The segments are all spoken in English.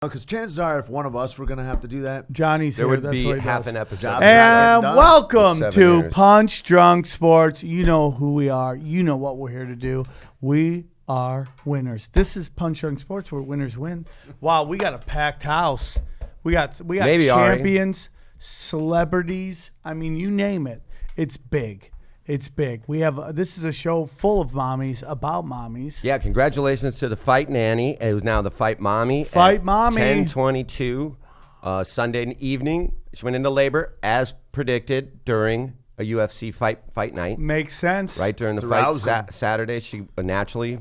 Because chances are, if one of us were going to have to do that, Johnny's there here. would That's be what he half does. an episode. And welcome 7 to years. Punch Drunk Sports. You know who we are. You know what we're here to do. We are winners. This is Punch Drunk Sports where winners win. Wow, we got a packed house. We got Maybe, champions, celebrities. I mean, you name it. It's big. It's big. We have this is a show full of mommies about mommies. Yeah, congratulations to the Fight Nanny. It was now the Fight Mommy. Fight Mommy. 10/22, Sunday evening. She went into labor as predicted during a UFC fight night. Makes sense. Right during the It's fight Saturday, she naturally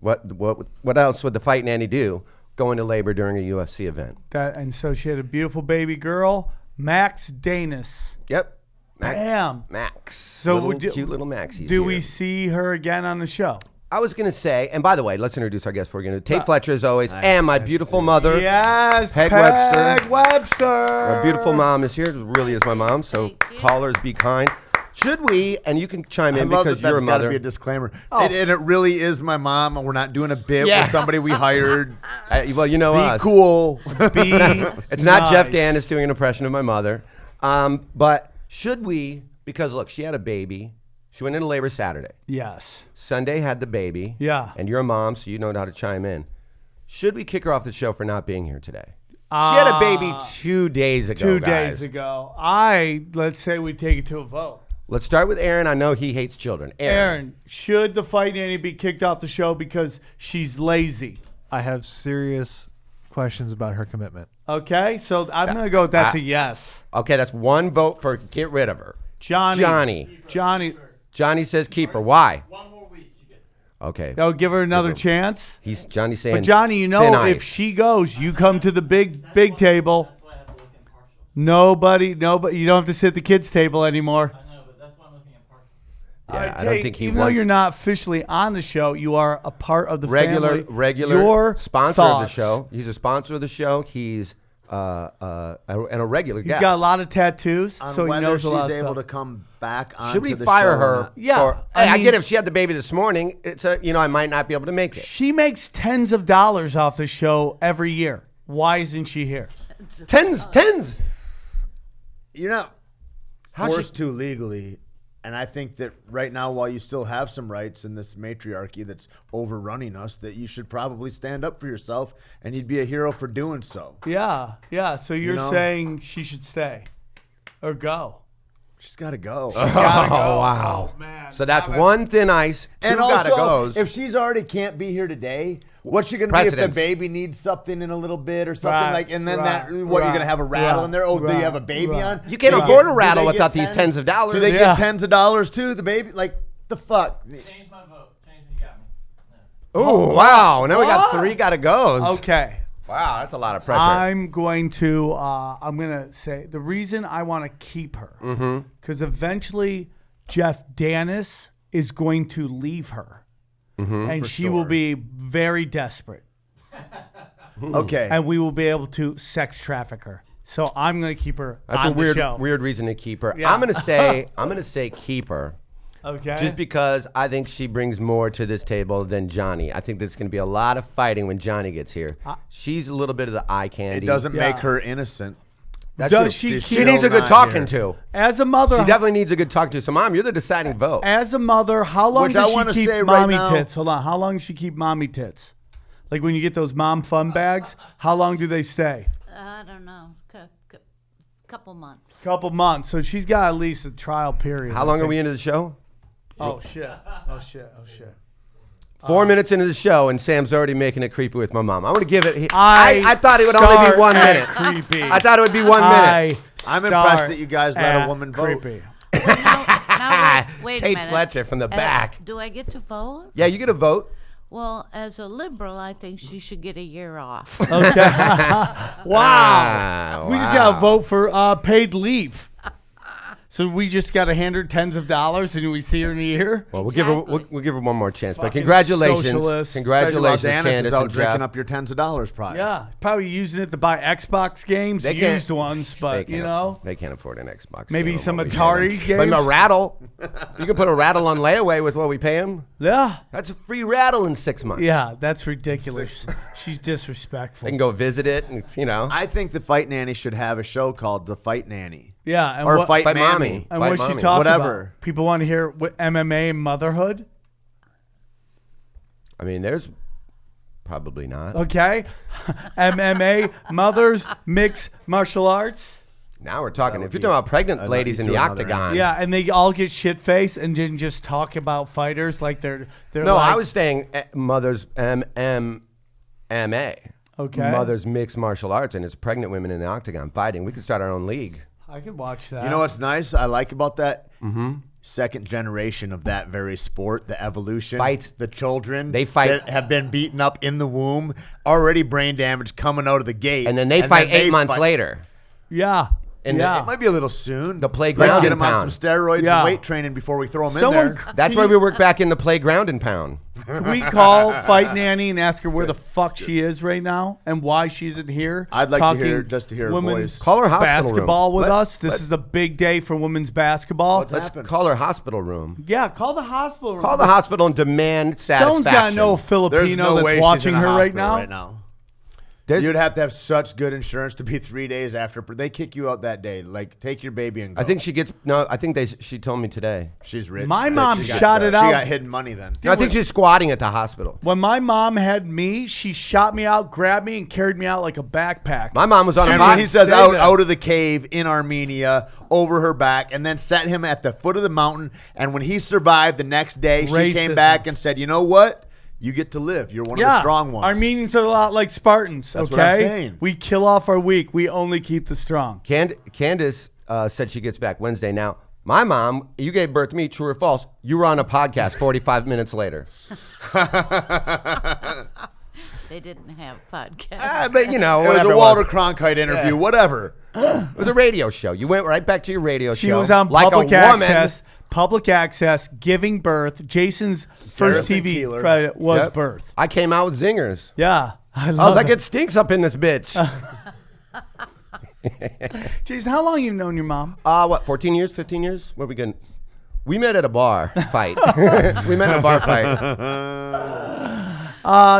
what else would the Fight Nanny do? Go into labor during a UFC event. And so she had a beautiful baby girl, Max Danis. Yep. Bam. Max. So cute little Maxie. Do we see her again on the show? I was going to say, and by the way, let's introduce our guest before we're going to Tait Fletcher as always, and my beautiful mother. Yes, Peg Webster. My beautiful mom is here. It really is my mom, so callers be kind. Should we, and you can chime in because you're a that's got to mother. be a disclaimer. Oh. And it really is my mom, and we're not doing a bit with somebody we hired. Well, you know Be us. cool. It's not Jeff Danis doing an impression of my mother. But should we, because look, she had a baby. She went into labor Saturday. Yes. Sunday had the baby. Yeah. And you're a mom, so you know how to chime in. Should we kick her off the show for not being here today? She had a baby 2 days ago, 2 guys. days ago. Let's say we take it to a vote. Let's start with Aaron. I know he hates children. Aaron, should the Fight Nanny be kicked off the show because she's lazy? I have serious questions about her commitment. Okay, so I'm going to go with that's a yes. Okay, that's one vote for get rid of her. Johnny. Johnny says keep her. Why? One more week, you get. Okay. They'll give her another chance. Johnny's saying. But Johnny, you thin know, ice. if she goes, you come to the big table. That's why I have to look impartial. Nobody, you don't have to sit at the kids' table anymore. I know, but that's why I'm looking impartial. Yeah, All right, I don't Tate, think he even though wants you're not officially on the show, you are a part of the family. regular Your sponsor of the thoughts. show. He's a sponsor of the show. He's and a regular He's guest. got a lot of tattoos, On so he whether knows she's a lot of able stuff. to come back on Should we the fire show or her? not. Yeah, I mean, get it. If she had the baby this morning, it's I might not be able to make it. She makes tens of dollars off the show every year. Why isn't she here? Tens. You're not How's forced to legally. And I think that right now, while you still have some rights in this matriarchy that's overrunning us, that you should probably stand up for yourself, and you'd be a hero for doing so. Yeah. So you're know? saying she should stay or go? She's got to go. Gotta go. Oh, wow. Oh, man. So that's one thin ice. Two And gotta also, goes. if she's already can't be here today, what's she going to be if the Precedence. baby needs something in a little bit or something Right, like? And then right, you're going to have a rattle right, in there? Oh, do you right, have a baby right. on? You can't Do they afford get- a rattle do they without get these tens of dollars. Do they Yeah. get tens of dollars too? The baby, like the fuck? Change my vote. Change what you got me. Oh, wow. Now we got three gotta goes. Okay. Wow, that's a lot of pressure. I'm going to say the reason I want to keep her because eventually Jeff Danis is going to leave her, and she will be very desperate, Okay. and we will be able to sex traffic her. So I'm going to keep her That's on a weird, the show. weird reason to keep her. Yeah. I'm gonna say keep her, Okay. just because I think she brings more to this table than Johnny. I think there's gonna be a lot of fighting when Johnny gets here. She's a little bit of the eye candy. It doesn't make Yeah. her innocent. That's Does true. she She keep- needs a good Not talking here. to. as a mother, She definitely needs a good talking to. So, Mom, you're the deciding vote. as a mother, how long Which I does wanna she keep say right mommy now- tits? Hold on. How long does she keep mommy tits? Like when you get those mom fun bags, how long do they stay? I don't know. Couple months. Couple months. So she's got at least a trial period. How long are we into the show? Oh shit. 4 minutes into the show, and Sam's already making it creepy with my mom. I want to give it. I I thought it would only start be 1 at minute. creepy. I thought it would be 1 minute. I'm start impressed that you guys let a at woman vote. creepy. Now, wait a Tait minute. Fletcher from the back. Do I get to vote? Yeah, you get a vote. Well, as a liberal, I think she should get a year off. Okay. Wow. We just got to vote for paid leave. So we just got to hand her tens of dollars and we see her in a year? Well, we'll Exactly. we'll give her one more chance. But Fucking congratulations, socialists. congratulations, Dennis Candace is out and drinking Jeff. up your tens of dollars, probably. Yeah, probably using it to buy Xbox games, They can't- used ones, They but can't- they can't afford an Xbox. maybe game some with what we Atari pay them. games. But a rattle, you can put a rattle on layaway with what we pay him. Yeah. That's a free rattle in 6 months. Yeah, that's ridiculous. She's disrespectful. They can go visit it, and I think the Fight Nanny should have a show called The Fight Nanny. Yeah, and Or what, Fight Fight Mammy. Mommy. and Fight what's she Mommy. talking Whatever. about? People want to hear what MMA and motherhood? I mean, there's probably not. Okay. MMA, mothers, mixed martial arts. Now we're talking. That If would you're talking be- about pregnant I'd let ladies you in do the another octagon. Yeah, and they all get shit-faced and didn't just talk about fighters like they're No, like, I was saying mothers MMA. Okay. Mothers mixed martial arts, and it's pregnant women in the octagon fighting. We could start our own league. I could watch that. You know what's nice? I like about that? Second generation of that very sport, the evolution. Fights. The children. They fight. That have been beaten up in the womb, already brain damage coming out of the gate. And then they fight 8 months later. Yeah. And yeah. It might be a little soon. The playground Let's get in them on pound. some steroids Yeah. and weight training before we throw them Someone in there. That's why we work back in the playground in pound. Can we call Fight Nanny and ask her where the fuck she is right now and why she isn't here? I'd like to talking hear- just to hear her women's voice. Call her hospital room. basketball with Let- us. This is a big day for women's basketball. What's Let's happened? call her hospital room. Yeah, call the hospital room. Call the hospital and demand satisfaction. Someone's got to know a There's Filipino no way that's she's in watching a her right hospital now. There's- You'd have to have such good insurance to be 3 days after. They kick you out that day. Like, take your baby and go. I think she gets no. I think she told me today. she's rich. My Like, mom she got shot the- it She out. got hidden money then. No, I think she's squatting at the hospital. When my mom had me, she shot me out, grabbed me, and carried me out like a backpack. My mom was on a And box. he says Say out, that. out of the cave in Armenia, over her back, and then set him at the foot of the mountain. And when he survived the next day, she came Racism. back and said, you know what? You get to live. You're one of the strong ones. Armenians are a lot like Spartans. That's okay? what I'm saying. We kill off our weak. We only keep the strong. Candace said she gets back Wednesday. Now, my mom, you gave birth to me, true or false? You were on a podcast 45 minutes later. They didn't have podcasts. But, you know, It was whatever a Walter Cronkite interview, Yeah. whatever. It was a radio show. You went right back to your radio She show. was on like public a woman. access. Public access, giving birth. Jason's first Harrison TV Keeler. credit was Yep. birth. I came out with zingers. Yeah, I I was love like, it. it stinks up in this bitch. Jason, how long you known your mom? What, 14 years, 15 years? What are we going? We met at a bar fight. We met at a bar fight.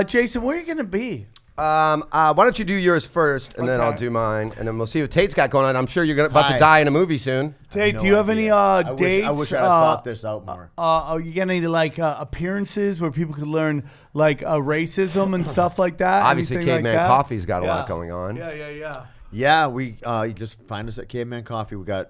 Jason, where are you gonna be? Why don't you do yours first, and then I'll Okay. do mine, and then we'll see what Tate's got going on. I'm sure you're about to Hi. die in a movie soon. Tate, No do you have idea. any dates? I wish I had thought this out more. Are you getting any like appearances where people could learn like racism and stuff like that? Obviously, Anything Caveman like that? Coffee's got a Yeah. lot going on. Yeah. Yeah, we you just find us at Caveman Coffee. We got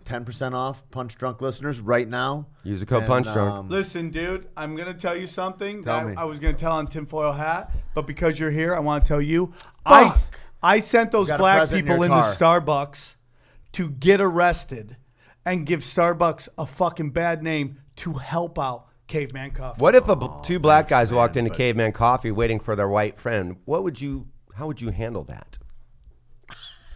10% off Punch Drunk listeners right now. Use the code And, Punch Drunk. Listen, dude, I'm gonna tell you something Tell that me. I was gonna tell on tinfoil hat, but because you're here, I want to tell you. Fuck. I sent those got a black present in people your in the car. Starbucks to get arrested and give Starbucks a fucking bad name to help out Caveman Coffee. What if two black guys walked into Caveman Coffee waiting for their white friend? How would you handle that?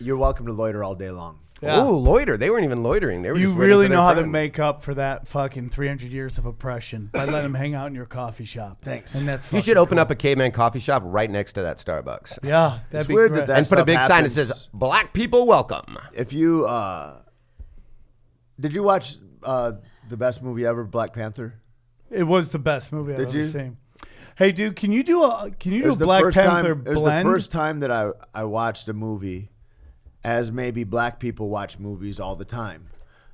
You're welcome to loiter all day long. Yeah. Oh, loiter. They weren't even loitering. They were You just waiting really for their know how to friend. make up for that fucking 300 years of oppression by letting them hang out in your coffee shop. Thanks. And that's You fucking should open cool. up a Caveman Coffee shop right next to that Starbucks. Yeah, that'd It's be weird great. that And put a stuff big sign that happens. says, "Black people welcome." If you did you watch the best movie ever, Black Panther? It was the best movie I've Did ever you? seen. Hey, dude, can you do a It was the Black first Panther time, It was blend? the first time that I watched a movie as maybe black people watch movies all the time.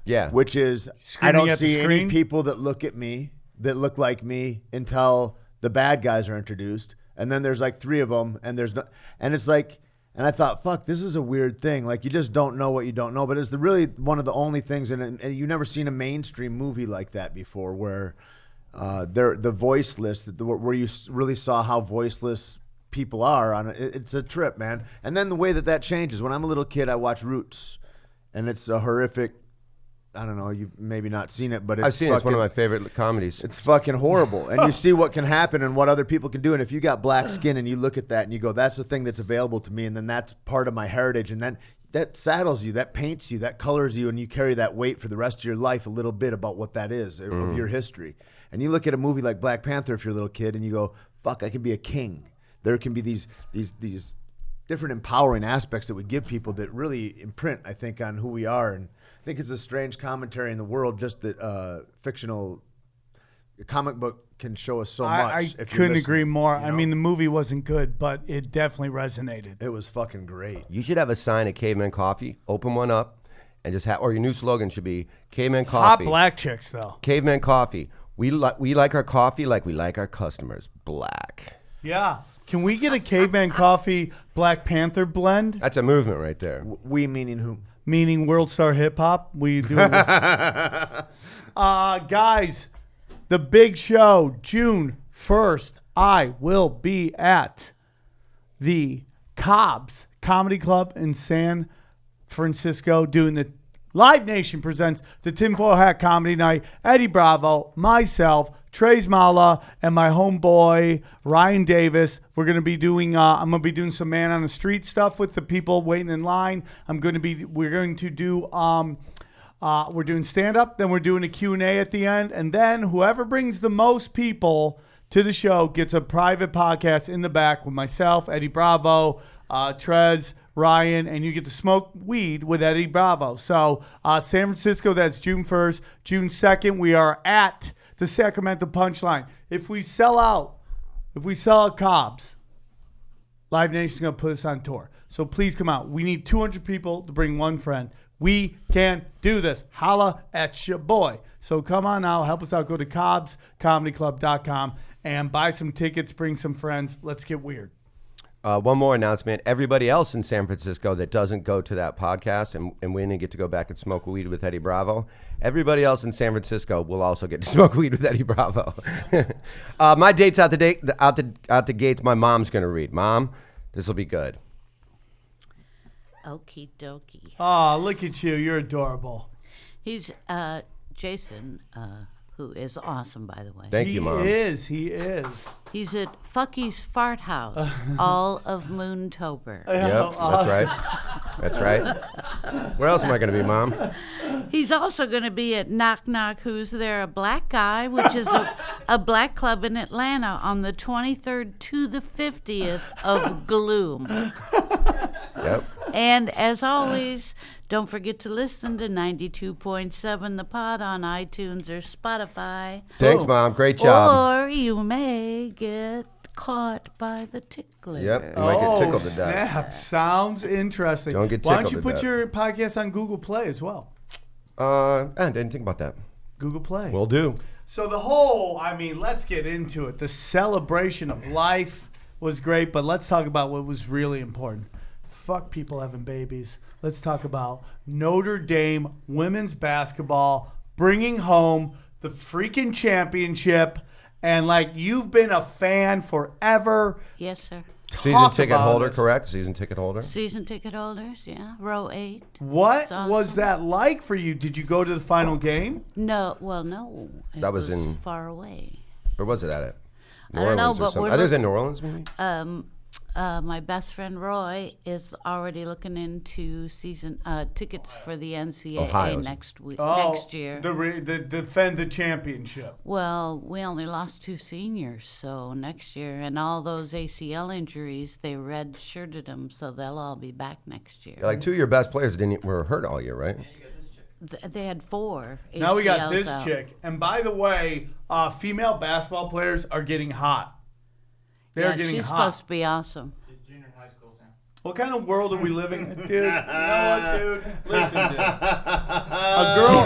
Yeah. Which is, I Screaming don't at the see any screen? people that look at me, that look like me until the bad guys are introduced. And then there's like 3 of them, and there's no, and it's like, and I thought, fuck, this is a weird thing. Like, you just don't know what you don't know. But it's really one of the only things, and you've never seen a mainstream movie like that before, where they're the voiceless, where you really saw how voiceless people are on it. It's a trip, man. And then the way that changes. When I'm a little kid, I watch Roots, and it's a horrific. I don't know. You've maybe not seen it, but I've seen it. It's one of my fucking- favorite comedies. It's fucking horrible. And you see what can happen and what other people can do. And if you got black skin and you look at that and you go, that's the thing that's available to me, and then that's part of my heritage, and then that saddles you, that paints you, that colors you, and you carry that weight for the rest of your life a little bit about what that is of your history. And you look at a movie like Black Panther if you're a little kid and you go, fuck, I can be a king. There can be these different empowering aspects that we give people that really imprint, I think, on who we are. And I think it's a strange commentary in the world just that fictional comic book can show us so much. I if you're couldn't agree listening, more. you know? I mean, the movie wasn't good, but it definitely resonated. It was fucking great. You should have a sign at Caveman Coffee. Open one up and just have, or your new slogan should be Caveman Hot Coffee. black chicks, though. Caveman Coffee. We like our coffee like we like our customers. Black. Yeah. Can we get a Caveman Coffee Black Panther blend? That's a movement right there. We meaning whom? Meaning World Star Hip Hop. We do. Guys, the big show, June 1st, I will be at the Cobb's Comedy Club in San Francisco doing the Live Nation presents the Tinfoil Hat Comedy Night. Eddie Bravo, myself, Trey's Mala, and my homeboy Ryan Davis. We're gonna be doing. I'm gonna be doing some man on the street stuff with the people waiting in line. We're going to do. We're doing stand up. Then we're doing a Q&A at the end, and then whoever brings the most people to the show gets a private podcast in the back with myself, Eddie Bravo, Trez, Ryan, and you get to smoke weed with Eddie Bravo. So San Francisco, that's June 1st. June 2nd, we are at the Sacramento Punchline. If we sell out Cobb's, Live Nation's going to put us on tour. So please come out. We need 200 people to bring one friend. We can do this. Holla at your boy. So come on now. Help us out. Go to cobbscomedyclub.com and buy some tickets. Bring some friends. Let's get weird. One more announcement. Everybody else in San Francisco that doesn't go to that podcast and we didn't get to go back and smoke weed with Eddie Bravo, everybody else in San Francisco will also get to smoke weed with Eddie Bravo. My date's out the gates. My mom's going to read. Mom, this will be good. Okie dokie. Oh, look at you. You're adorable. He's Jayson, who is awesome, by the way. Thank you, Mom. He is. He's at Fucky's Fart House, all of Moontober. Yep, that's right. That's right. Where else am I going to be, Mom? He's also going to be at Knock Knock Who's There, a Black Guy, which is a black club in Atlanta on the 23rd to the 50th of Gloom. Yep. And as always, don't forget to listen to 92.7 The Pod on iTunes or Spotify. Thanks, Mom. Great job. Or you may get caught by the tickler. Yep. You might get tickled to death. Snap. Sounds interesting. Don't get Why don't tickled you to put death. your podcast on Google Play as well? I didn't think about that. Google Play. Will do. So let's get into it. The celebration of life was great, but let's talk about what was really important. Fuck people having babies. Let's talk about Notre Dame women's basketball bringing home the freaking championship. And you've been a fan forever. Yes, sir. Season Talk ticket about holder, it. correct? Season ticket holder. Season ticket holders, yeah. Row 8. What That's awesome. was that like for you? Did you go to the final game? No, well, no. It That was in- far away. Where was it at? I don't know, or but something. we're I think it was in New Orleans, maybe? My best friend Roy is already looking into season tickets for the NCAA Ohio. next year. The defend the championship. Well, we only lost 2 seniors, so next year, and all those ACL injuries, they red-shirted them, so they'll all be back next year. Like 2 of your best players were hurt all year, right? They had 4 ACLs Now we got this out. chick. And by the way, female basketball players are getting hot. They're Yeah, getting she's hot. Oh. supposed to be awesome. She's junior in high school, Sam. What kind of world are we living in? Dude, you know what, dude? Listen, dude. A girl.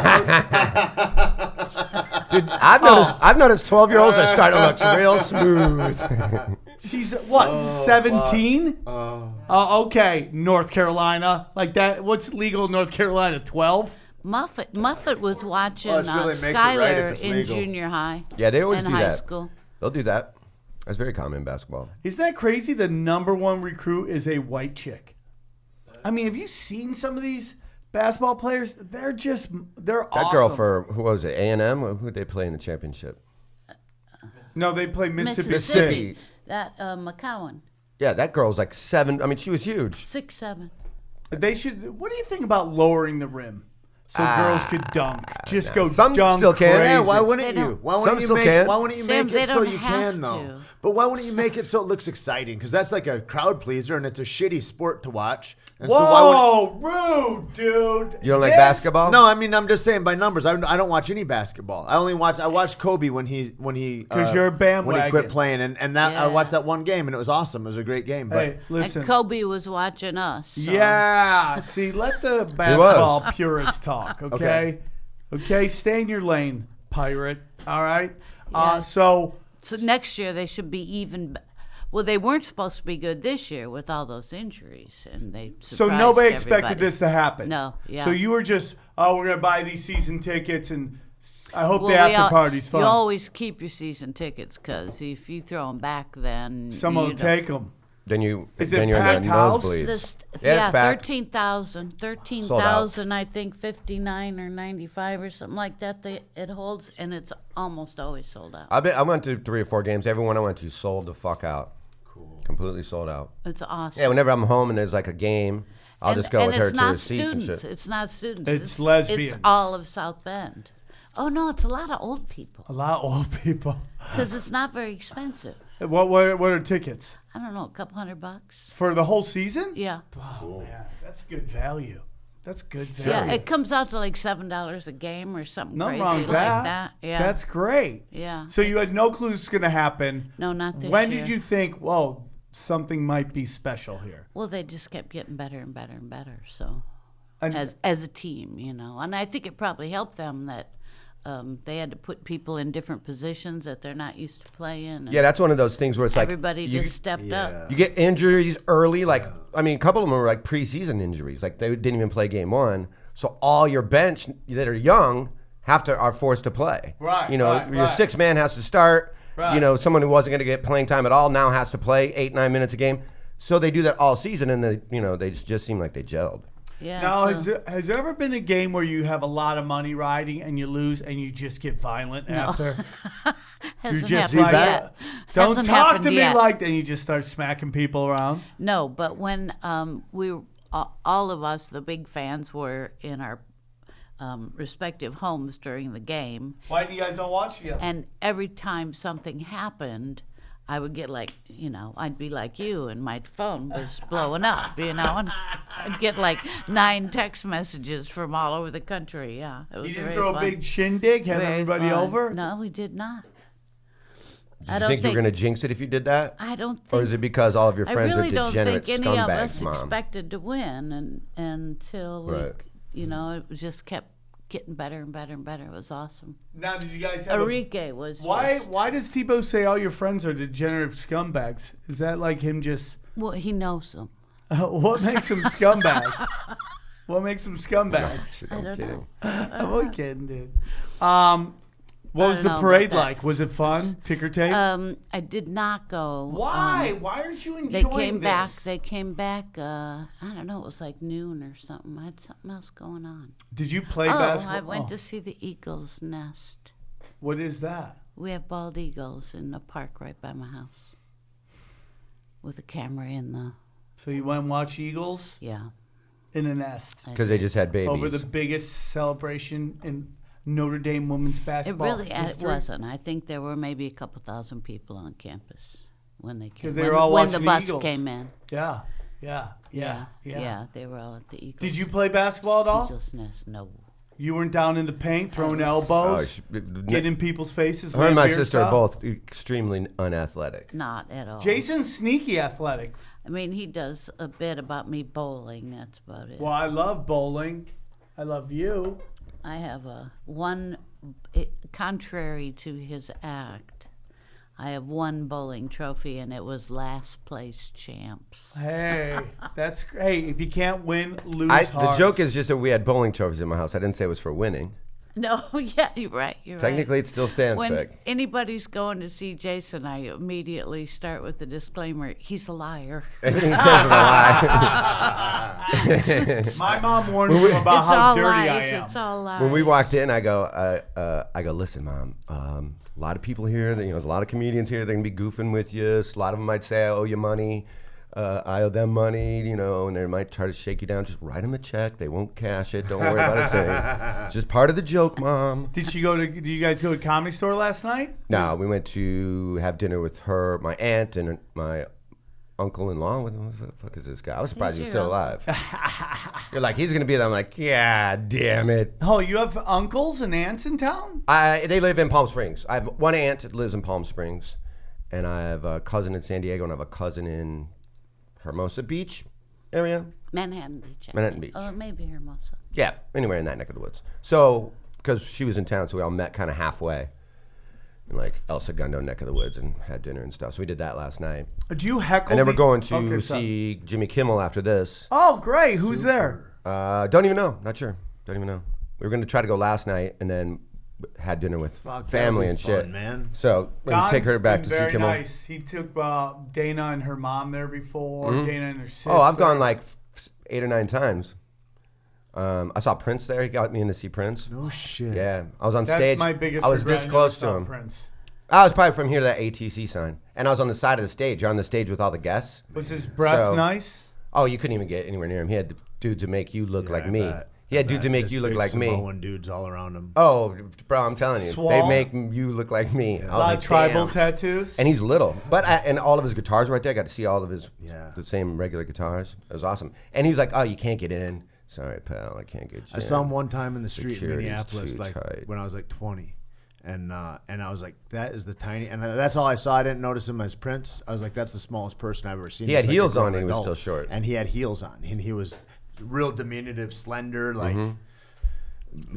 Dude, I've noticed 12-year-olds are starting to look real smooth. She's what, 17? Okay, North Carolina. Like that. What's legal in North Carolina? 12? Muffet was watching Well, it really makes it right if Skylar it's in legal. junior high. Yeah, they always and do high that. school. They'll do that. That's very common in basketball. Isn't that crazy? The number one recruit is a white chick. I mean, have you seen some of these basketball players? They're awesome. That girl for, who was it, A&M? Who did they play in the championship? No, they play Mississippi State. Mississippi. That McCowan, Yeah, that girl was like 7. I mean, she was huge. 6'7". They should. What do you think about lowering the rim so girls could dunk? Just go Some dunk still can. crazy. Yeah, why wouldn't They you? don't- Why Some wouldn't you still make? can. Why wouldn't you Sam, make they it so don't you have can though? to. But why wouldn't you make it so it looks exciting? Because that's like a crowd pleaser, and it's a shitty sport to watch. And so why would, Whoa, rude, dude. You don't like This- basketball? No, I mean I'm just saying by numbers. I don't watch any basketball. I watched Kobe when he 'Cause you're a when he bandwagon. quit playing, and that I Yeah. watched that one game and it was awesome. It was a great game. But Hey, listen. And Kobe was watching us. So. Yeah. See, let the basketball purists talk, okay? Okay, stay in your lane, pirate. All right? Yeah. So So next year they should be even. Well, they weren't supposed to be good this year with all those injuries, and they. so surprised nobody expected everybody. this to happen. No, yeah. So you were just, we're going to buy these season tickets and I hope Well, the after party's fun. You always keep your season tickets because if you throw them back, then Someone will you don't- take them. Then Is it you're in packed the house? nosebleeds. Yeah, it's back. 13,000, I think 59 or 95 or something like that. It holds, and it's almost always sold out. I went to 3 or 4 games. Everyone I went to sold the fuck out. Cool. Completely sold out. It's awesome. Yeah, whenever I'm home and there's like a game, I'll just go with her it's to not the seats and students. shit. It's not students. It's lesbians. It's all of South Bend. Oh no, it's a lot of old people A lot of old people. because it's not very expensive. What are tickets? I don't know, a couple $100. For the whole season? Yeah. Oh, man. That's good value. That's good value. Yeah, it comes out to like $7 a game or something Nothing crazy wrong with like that. that. Yeah. That's great. yeah. So you had no clue it's going to happen. No, not this When year. did you think, whoa, something might be special here? Well, they just kept getting better and better and better. So, And as a team, and I think it probably helped them that they had to put people in different positions that they're not used to playing. And Yeah, that's one of those things where it's like everybody just stepped up. you get injuries early. Like, I mean, a couple of them were like preseason injuries. Like, they didn't even play game 1. So all your bench that are young are forced to play. Right, You know, right, your right. 6th man has to start. Right. You know, someone who wasn't going to get playing time at all now has to play 8-9 minutes a game. So they do that all season, and they just seem like they gelled. Yeah. now, so- has there ever been a game where you have a lot of money riding and you lose and you just get violent after? hasn't just happened like, yet. don't Hasn't talk happened to me yet. like that. And you just start smacking people around. No, but when we all of us, the big fans, were in our respective homes during the game, Why do you guys don't watch together? and every time something happened, I would get like, I'd be like you, and my phone was blowing up, and I'd get like 9 text messages from all over the country. Yeah, it was You didn't very throw fun. a big shindig, have Very everybody fun. over? No, we did not. Do you think you were going to jinx it if you did that? I don't think. Or is it because all of your I friends really are don't degenerate think any of scumbags, us Mom? expected to win, and until Right. it just kept getting better and better and better. It was awesome. Now, did you guys have Enrique was Why just- Why does Tebow say all your friends are degenerate scumbags? Is that like him just... Well, he knows them. what makes them scumbags? What makes them scumbags? Shit, I I'm don't kidding. I'm only kidding, dude. What I was don't the know parade about that. like? Was it fun? Ticker tape? I did not go. Why? Why aren't you They enjoying came this? back. They came back. I don't know. It was like noon or something. I had something else going on. Did you play Oh, basketball? I went to see the eagle's nest. What is that? We have bald eagles in the park right by my house. With a camera in the So you went and watched Eagles in a nest I Because they did. just had babies. over the biggest celebration in Notre Dame women's It basketball really history? wasn't. I think there were maybe a couple thousand people on campus when they came. 'Cause they were all when the watching the bus Eagles. came in. Yeah. Yeah, they were all at the Eagles. Did you play basketball at all? Eagles Nest? No. You weren't down in the paint throwing I was- elbows, Oh, getting in people's faces. Her and my Lambeer sister are style? both extremely unathletic. Not at all. Jason's sneaky athletic. I mean, he does a bit about me bowling. That's about it. Well, I love bowling. I love you. I have contrary to his act, I have one bowling trophy, and it was last place champs. Hey, that's hey. If you can't win, lose The hard. joke is just that we had bowling trophies in my house. I didn't say it was for winning. No, yeah, you're right. Technically, it still stands When big. anybody's going to see Jason, I immediately start with the disclaimer: he's a liar. Everything says is a lie. My mom warned me about It's how all dirty lies. I am. It's all lies. When we walked in, I go, listen, Mom. A lot of people here. There's a lot of comedians here. They're gonna be goofing with you. A lot of them might say I owe you money. I owe them money, you know, and they might try to shake you down. Just write them a check. They won't cash it. Don't worry about a thing. It's just part of the joke, Mom. Did you guys go to Comedy Store last night? No, we went to have dinner with her, my aunt, and my uncle-in-law. What the fuck is this guy? I was surprised he was still alive. You're like, he's going to be there. I'm like, yeah, damn it. Oh, you have uncles and aunts in town? They live in Palm Springs. I have one aunt that lives in Palm Springs, and I have a cousin in San Diego, and I have a cousin in Hermosa Beach area. Manhattan Beach. I Manhattan think. Beach. Oh, maybe Hermosa. Yeah, anywhere in that neck of the woods. So, because she was in town, so we all met kind of halfway in like El Segundo neck of the woods and had dinner and stuff. So we did that last night. Do you heckle? And then we're going to Okay, see Jimmy Kimmel after this. Oh, great. Who's there? Don't even know. Not sure. Don't even know. We were going to try to go last night and then had dinner with family and shit. Fun, man. So we're going to take her back to see very Kimmel. nice. He took Dana and her mom there before. Dana and her sister. Oh, I've gone like 8 or 9 times. I saw Prince there. He got me in to see Prince. No shit. Yeah, I was on That's stage. my biggest I was regret. this I never close to saw him. Prince. I was probably from here to that ATC sign, and I was on the side of the stage. You're on the stage with all the guests. Was his breath So- nice? Oh, you couldn't even get anywhere near him. He had dudes to make you look like I me. bet. He had I dudes to bet. make This you look big like me. Samoan dudes all around him. Oh, bro, I'm telling you, Swole. they make you look like me. I A was lot like, of tribal damn. tattoos. And he's little, but and all of his guitars were right there. I got to see all of his Yeah. the same regular guitars. It was awesome. And he's like, "Oh, you can't get in. Sorry, pal, I can't get you." I saw him one time in the street in Security's Minneapolis, too like tight. when I was like 20, and I was like, that is the tiny, and that's all I saw. I didn't notice him as Prince. I was like, that's the smallest person I've ever seen. He had He's like a heels on grown and he was adult. still short. and he had heels on, and he was real diminutive, slender, like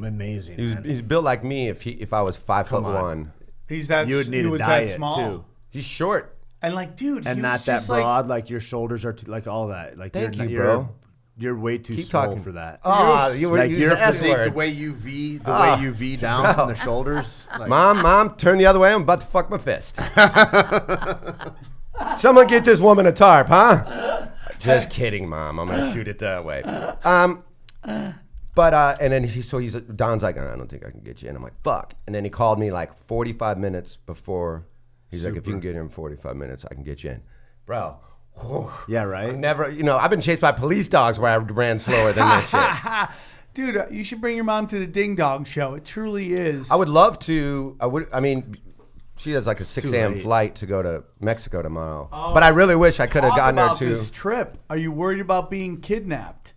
amazing. man. He's built like me. If I was 5'1", Come on. He's that. You would need he a was diet that small. too, he's short. And like, dude, and he not was that just like, broad. Like your shoulders are like all that. Like Thank you're, you, you're, bro. You're way too Keep small talking for that. Oh, you were like using your the S physique, the word. way you V, way you V down from the shoulders. Like, Mom, turn the other way. I'm about to fuck my fist. Someone get this woman a tarp, huh? Just kidding, Mom. I'm gonna shoot it that way. But and then he's Don's like, I don't think I can get you in. I'm like, fuck. And then he called me like 45 minutes before. He's like, if you can get here in 45 minutes, I can get you in, bro. yeah, right. Never, I've been chased by police dogs where I ran slower than this shit. dude, you should bring your mom to the Ding Dong Show. It truly is. I would love to. I mean, she has like a 6 a.m. late. flight to go to Mexico tomorrow. But I really wish I could have Talk gotten her about to. this trip. Are you worried about being kidnapped?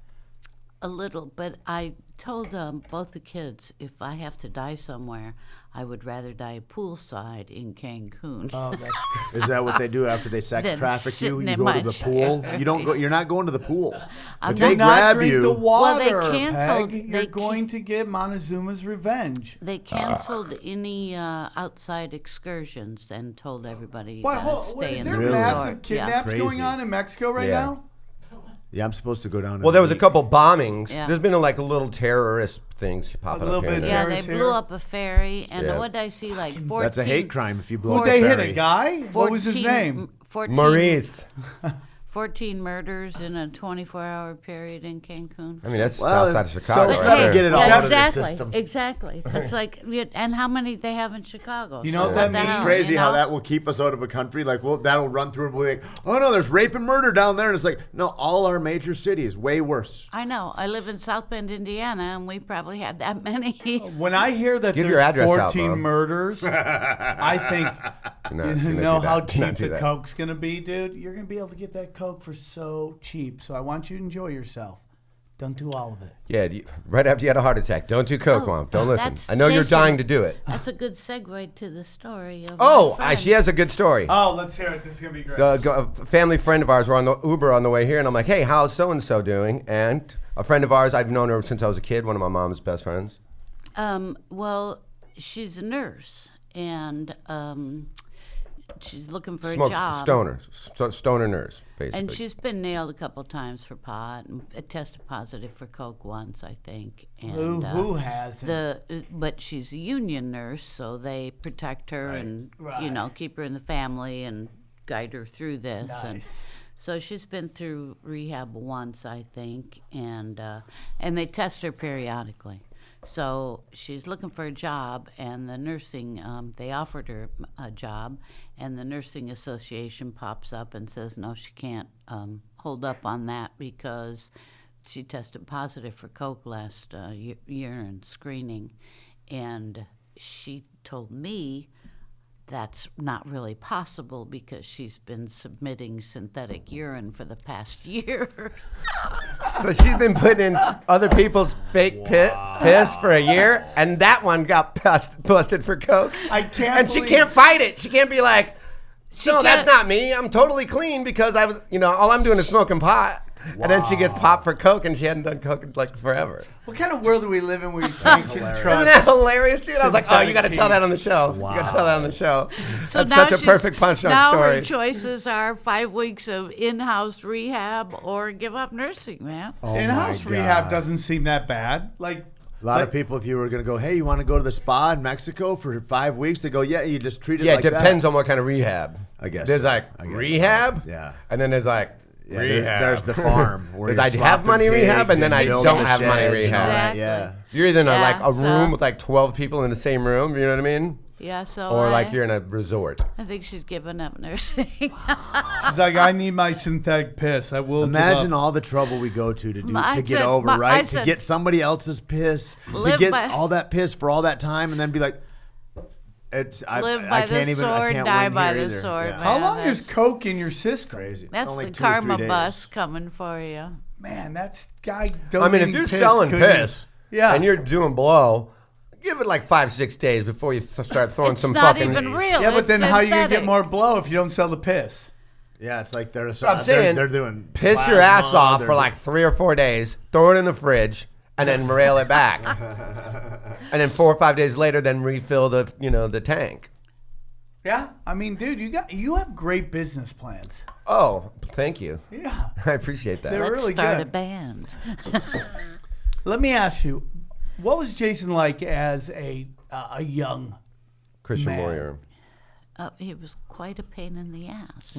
A little, but I told both the kids if I have to die somewhere, I would rather die poolside in Cancun. Oh, that's good. Is that what they do after they sex Then traffic you? sitting You in go my to the chair. pool. You don't go. You're not going to the pool. I'm If not- they Do not grab drink you, the water, Well, they canceled- Peg. You're they going to get Montezuma's revenge. They canceled any outside excursions and told everybody you What, gotta stay is in there the Really? massive resort. kidnaps Crazy. going on in Mexico right Yeah. now? yeah, I'm supposed to go down. Well, there was a couple bombings. Yeah. There's been like a little terrorist things popping little up here and bit there. Yeah, they Terrorists blew here? up a ferry, and Yeah. what did I see? Like 14. That's a hate crime if you blow Who'd up a they hit? ferry. A guy? What was his 14 name? 14, Maurice. 14 murders in a 24-hour period in Cancun. I mean, that's Well, south side of so Chicago. it's right better there. get it all Yeah, out of the exactly, system. exactly. It's like, and how many they have in Chicago? You know So what that the means? hell, It's crazy you how know? that will keep us out of a country. Like, well, that'll run through and we'll be like, oh no, there's rape and murder down there. And it's like, no, all our major cities, way worse. I know. I live in South Bend, Indiana, and we probably had that many. When I hear that Give there's your address out, 14 Mom. murders, I think Do not- you do not know do how that. Do not cheap do the that. Coke's going to be, dude? You're going to be able to get that Coke for so cheap. So I want you to enjoy yourself. Don't do all of it. Yeah, right after you had a heart attack. Don't do coke, Oh, Mom. Don't listen. that's I know you're Jayson. dying to do it. That's a good segue to the story of Oh, my friend. she has a good story. Oh, let's hear it. This is going to be great. A family friend of ours were on the Uber on the way here, and I'm like, hey, how's so-and-so doing? And a friend of ours, I've known her since I was a kid, one of my mom's best friends. Well, she's a nurse, and she's looking for a Smokes job. stoner nurse, basically. And she's been nailed a couple times for pot, and tested positive for coke once, I think. And Who hasn't? but she's a union nurse, so they protect her and Right. keep her in the family and guide her through this. And Nice. so she's been through rehab once, I think, and they test her periodically. So she's looking for a job, and the nursing, they offered her a job, and the nursing association pops up and says, no, she can't hold up on that because she tested positive for coke last urine screening. And she told me that's not really possible because she's been submitting synthetic urine for the past year. So she's been putting in other people's fake piss for a year, and that one got busted for coke. I can't. And she can't fight it. She can't be like, no, that's can't- not me. I'm totally clean because I was, all I'm doing is smoking pot. And then she gets popped for coke, and she hadn't done coke in like forever. What kind of world do we live in where you can't Isn't trust? that hilarious, dude? I was like, oh, you got to Synthetic tell pee. that on the show. Wow. You got to tell that on the show. So That's now such a she's- perfect punch-on now story. her choices are 5 weeks of in-house rehab or give up nursing, man. Oh my In-house rehab God. doesn't seem that bad. Like A lot of people, if you were going to go, hey, you want to go to the spa in Mexico for 5 weeks? They go, yeah, you just treat it Yeah, like it depends that. on what kind of rehab. I guess There's so. like I guess so. rehab, Yeah. and then there's like Yeah, rehab. there's the farm. Where There's you're I have slopping money rehab, pigs and then I building don't have money sheds and rehab. all that, Exactly. Yeah. You're either in like a Yeah, room so- with like 12 people in the same room, you know what I mean? Yeah, so Or like you're in a resort. I think she's given up nursing. she's like, I need my synthetic piss. I will. Imagine give up. all the trouble we go to I get said- over, I right? To said- get somebody else's piss, to Live get by- all that piss for all that time, and then be like, I Live by can't the even, I sword, can't die win by here the either. sword, Yeah. man. How long is that's- coke in your system? Crazy. That's Only the 2 or 3 karma days. bus coming for you. Man, that's guy. I mean, if donating you're piss selling couldn't- piss yeah, and you're doing blow, give it like 5-6 days before you start throwing It's some not fucking. even real. yeah, but it's then how you gonna get synthetic. more blow if you don't sell the piss? Yeah, it's like they're I'm saying, they're doing piss your ass plasma, off they're for like 3 or 4 days, throw it in the fridge, and then rail it back. And then 4 or 5 days later, then refill the the tank. Yeah, I mean, dude, you have great business plans. Oh, thank you. Yeah. I appreciate that. They're Let's really start good. a band. Let me ask you, what was Jayson like as a young? Christian Man. warrior. He was quite a pain in the ass.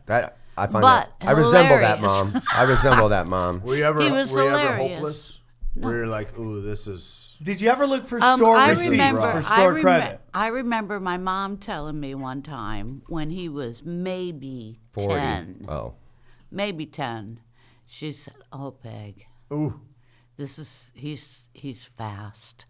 That I find But that I resemble that hilarious. mom. I resemble that mom. Were you ever, He was were you ever hilarious. hopeless? Where you're like, ooh, this is. Did you ever look for store I receipts remember, for store credit? I remember my mom telling me one time when he was maybe 40. 10, Oh. maybe 10. She said, "Oh, Peg, Ooh. he's fast.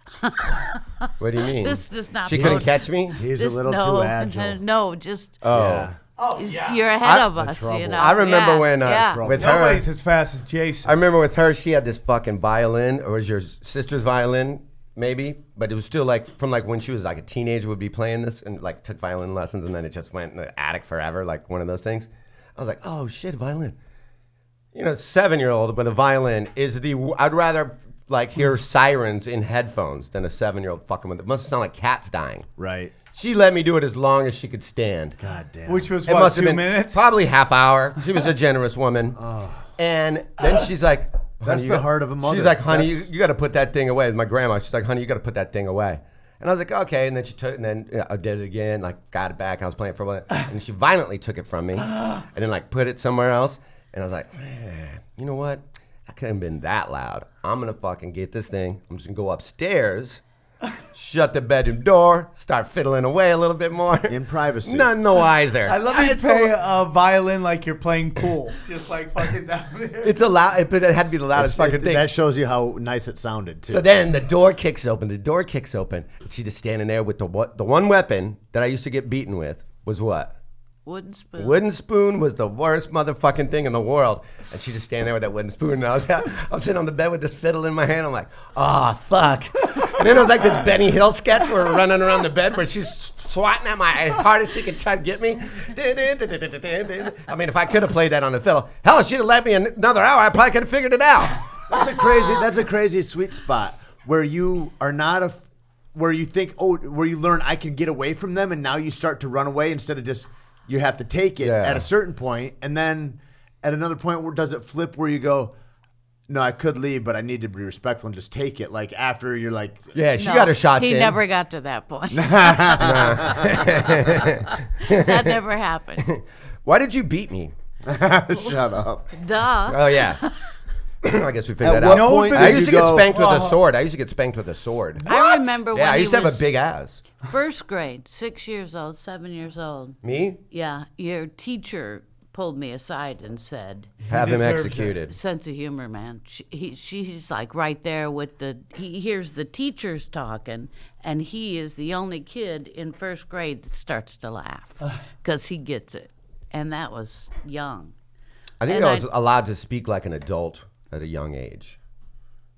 What do you mean? This does not. She couldn't bode- catch me? He's this- a little no, too agile. No, just Oh. Yeah. Oh you're ahead of The us. trouble. You know. I remember Yeah, when yeah. with her Nobody's as fast as Jayson. I remember with her, she had this fucking violin, or it was your sister's violin, maybe, but it was still like from like when she was like a teenager would be playing this and like took violin lessons, and then it just went in the attic forever, like one of those things. I was like, oh shit, violin. 7-year-old, but a violin is I'd rather like hear sirens in headphones than a 7-year-old fucking with it. Must sound like cats dying. Right. She let me do it as long as she could stand. God damn. Which was It what, must have 2 been minutes? probably half hour. She was a generous woman. And then she's like, That's honey, the you got- heart of a mother. She's like, honey, That's- you got to put that thing away. My grandma, she's like, honey, you got to put that thing away. And I was like, okay. And then she took, and then I did it again, like got it back. I was playing for a while, and she violently took it from me, and then like put it somewhere else. And I was like, man, you know what? I couldn't have been that loud. I'm gonna fucking get this thing. I'm just gonna go upstairs, shut the bedroom door, start fiddling away a little bit more In privacy. None the wiser. I love you It's play a- a violin like you're playing pool, just like fucking down there. It's a loud, but it had to be the loudest fucking thing. That shows you how nice it sounded, too. So then the door kicks open. And she's just standing there with the one weapon that I used to get beaten with was what? Wooden spoon. Wooden spoon was the worst motherfucking thing in the world. And she just standing there with that wooden spoon. And I'm sitting on the bed with this fiddle in my hand. I'm like, oh, fuck. And then it was like this Benny Hill sketch where we're running around the bed where she's swatting at my as hard as she could try to get me. I mean, if I could have played that on the fiddle, hell, if she'd have let me another hour, I probably could have figured it out. That's a crazy sweet spot where you are not where you think, where you learn I can get away from them, and now you start to run away instead of just, you have to take it at a certain point, and then at another point, where does it flip where you go, no, I could leave, but I need to be respectful and just take it. Like after you're like, Yeah, she No, got her shots He in. never got to that point. That never happened. Why did you beat me? shut up. Duh. Oh, yeah. I guess we figured At that what out. point I did used to you get go, spanked with a sword. I used to get spanked with a sword. I remember when Yeah, I he used to have was a big ass. first grade, 6 years old, 7 years old. Me? Yeah, your teacher pulled me aside and said, Have him deserves executed. sense of humor, man. She's like right there with he hears the teachers talking, and he is the only kid in first grade that starts to laugh because he gets it. And that was young. I think And I was allowed to speak like an adult at a young age.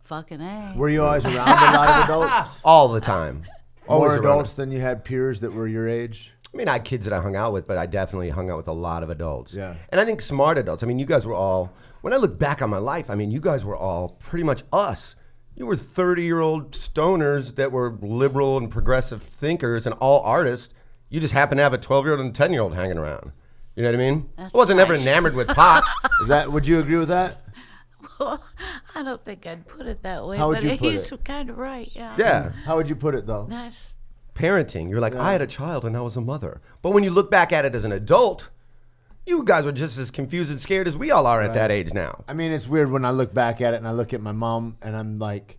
Fucking A. Were you always around a lot of adults? All the time. Always More around adults than you had peers that were your age? I mean, I had kids that I hung out with, but I definitely hung out with a lot of adults. Yeah. And I think smart adults. I mean, you guys were all, when I look back on my life, I mean, you guys were all pretty much us. You were 30-year-old stoners that were liberal and progressive thinkers and all artists. You just happened to have a 12-year-old and 10-year-old hanging around. You know what I mean? That's I wasn't ever nice. enamored with pot. Would you agree with that? I don't think I'd put it that way, How would but you put he's it? kind of right, yeah. Yeah. How would you put it, though? That's, Parenting. You're like, I had a child and I was a mother. But when you look back at it as an adult, you guys are just as confused and scared as we all are at that age now. I mean, it's weird when I look back at it and I look at my mom and I'm like,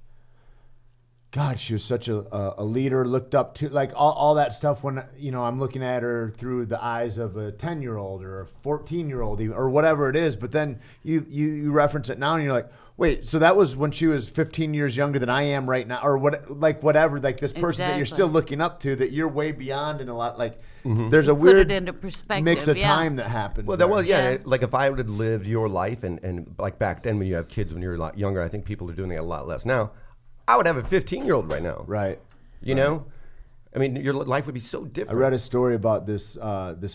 God, she was such a leader, looked up to, like all that stuff when, you know, I'm looking at her through the eyes of a 10-year-old or a 14-year-old or whatever it is. But then you reference it now and you're like, wait, so that was when she was 15 years younger than I am right now, or whatever, like this person that you're Exactly. still looking up to that you're way beyond in a lot, like there's a put weird it into perspective. mix of yeah. time that happens. Well, that was, yeah. Yeah. Like if I would have lived your life and like back then when you have kids when you're a lot younger, I think people are doing it a lot less now. I would have a 15-year-old right now. Right. You know? I mean, your life would be so I different. read a story about this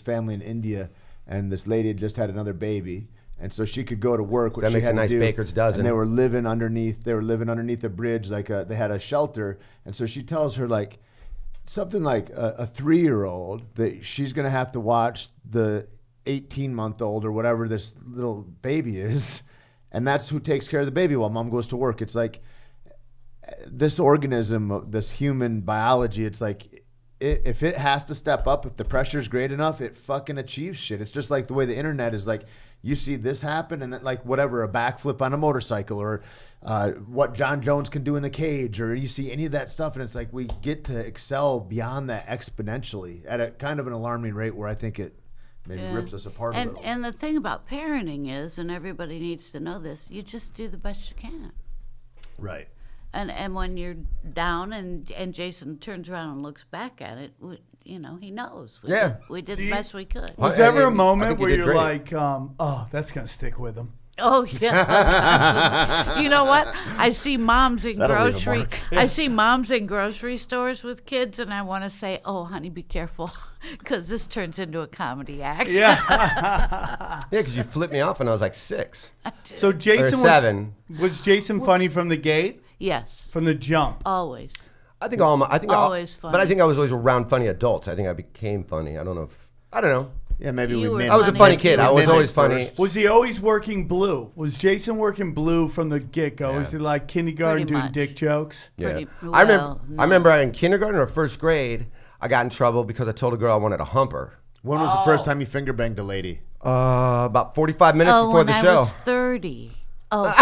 family in India, and this lady had just had another baby, and so she could go to work. What That she makes a had to nice do, baker's dozen. And they were living underneath. They were living underneath a bridge, like they had a shelter. And so she tells her like something like a 3-year-old that she's gonna have to watch the 18-month-old or whatever this little baby is, and that's who takes care of the baby while mom goes to work. It's like this organism, this human biology, it's like if it has to step up, if the pressure's great enough, it fucking achieves shit. It's just like the way the internet is like, you see this happen and then like whatever, a backflip on a motorcycle or what John Jones can do in the cage, or you see any of that stuff and it's like we get to excel beyond that exponentially at a kind of an alarming rate where I think it maybe Yeah. rips us apart a And little. and the thing about parenting is, and everybody needs to know this, you just do the best you can. Right. And when you're down and Jason turns around and looks back at it, you know, he knows. Yeah. We did Do the you- best we could. Was I there ever a think moment you where did you're great. like, oh, that's going to stick with him? Oh yeah. You know what? I see moms in That'll leave a grocery. mark. I see moms in grocery stores with kids, and I want to say, "Oh, honey, be careful, because this turns into a comedy act." Yeah. Yeah, because you flipped me off when I was like 6 So or Jason 7. was Jason funny from the gate, Yes, from the jump? always. I think Always but I funny. think I was always around funny adults. I think I became funny. I don't know. Yeah, maybe You we were made I was a Funny. funny kid. I was Mimic always funny. first. Was he always working blue? Was Jason working blue from the get-go? Yeah. Was he like kindergarten Pretty doing much. dick jokes? Yeah. Pretty I well, remember in kindergarten or first grade, I got in trouble because I told a girl I wanted to hump her. When was the first time you finger banged a lady? About 45 minutes Oh, before when the I show. was 30. Oh, sorry.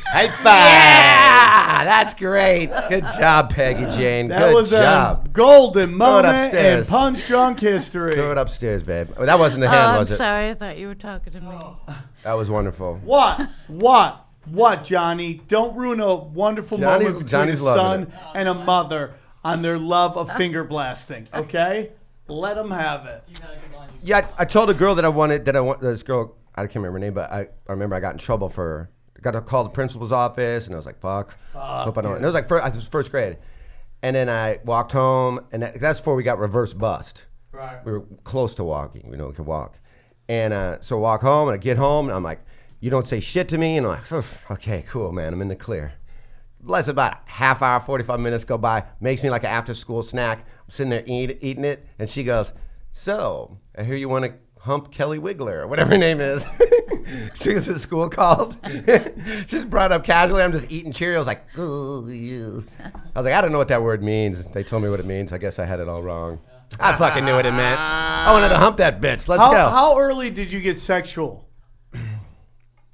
High five! Yeah, that's great. Good job, Peggy Jane. That Good was job. a golden Throw it moment in upstairs. Punch Drunk history. Throw it upstairs, babe. Oh, that wasn't the Oh, hand, I'm was it? sorry. I thought you were talking to me. That was wonderful. What, Johnny? Don't ruin a wonderful Johnny's- moment between Johnny's a loving son and a mother on their love of finger blasting. Okay, let them have it. You had a good line. You Yeah, I told a girl that I wanted this girl. I can't remember her name, but I remember I got in trouble for. Got to call the principal's office, and I was like, "Fuck, hope I don't." And it was like it was first grade, and then I walked home, and that's before we got reverse bust. Right. We were close to walking. We could walk, and so I walk home, and I get home, and I'm like, "You don't say shit to me," and I'm like, "Okay, cool, man, I'm in the clear." Less about a half hour, 45 minutes go by. Makes me like an after-school snack. I'm sitting there eating it, and she goes, "So, I hear you want to hump Kelly Wiggler," or whatever her name is. She was at school called. She's brought up casually. I'm just eating Cheerios like, "Oh, you." I was like, I don't know what that word means. They told me what it means. I guess I had it all wrong. I fucking knew what it meant. I wanted to hump that bitch. Let's go. How early did you get sexual?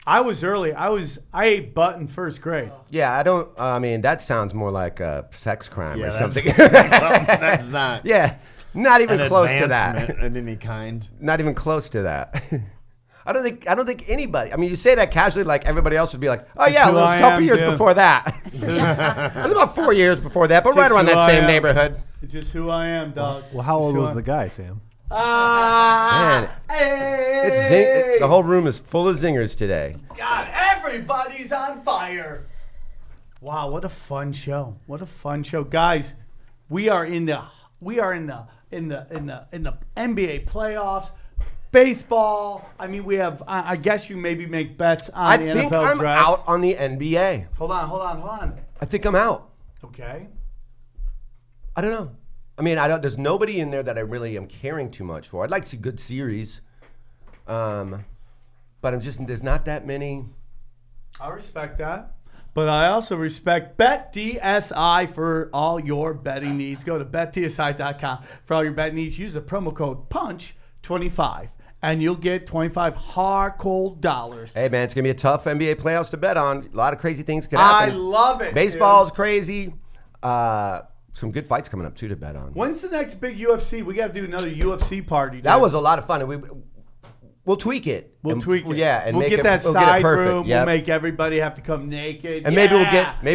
I was early. I ate butt in first grade. Yeah, I mean, that sounds more like a sex crime or that's- something. That's not Yeah, not even an close to that. advancement in any kind. Not even close to that. I don't think anybody. I mean, you say that casually, like everybody else would be like, "Oh yeah, who it was I a couple am, years dude. before that." It was about 4 years before that, but right Just around who that I same am. neighborhood. It's just who I am, dog. Well, how Just old who was I- the guy, Sam? Man, Hey! the whole room is full of zingers today. God, everybody's on fire. Wow, what a fun show. What a fun show. Guys, we are in the NBA playoffs. Baseball. I mean, we have I guess you maybe make bets on I the think NFL I'm draft. out on the NBA. Hold on. I think I'm out. Okay. I don't know. I mean, there's nobody in there that I really am caring too much for. I'd like to see good series. But there's not that many. I respect that. But I also respect BetDSI for all your betting needs. Go to betdsi.com for all your betting needs. Use the promo code PUNCH25 and you'll get 25 hard cold dollars. Hey, man, it's going to be a tough NBA playoffs to bet on. A lot of crazy things could I happen. love it. Baseball's dude. crazy. Some good fights coming up, too, to bet on. When's the next big UFC? We got to do another UFC party. Dude. That was a lot of fun. And we'll tweak it. We'll tweak it. Yeah, and we'll make get it, that we'll get it side perfect. room. Yep. We'll make everybody have to come naked. And maybe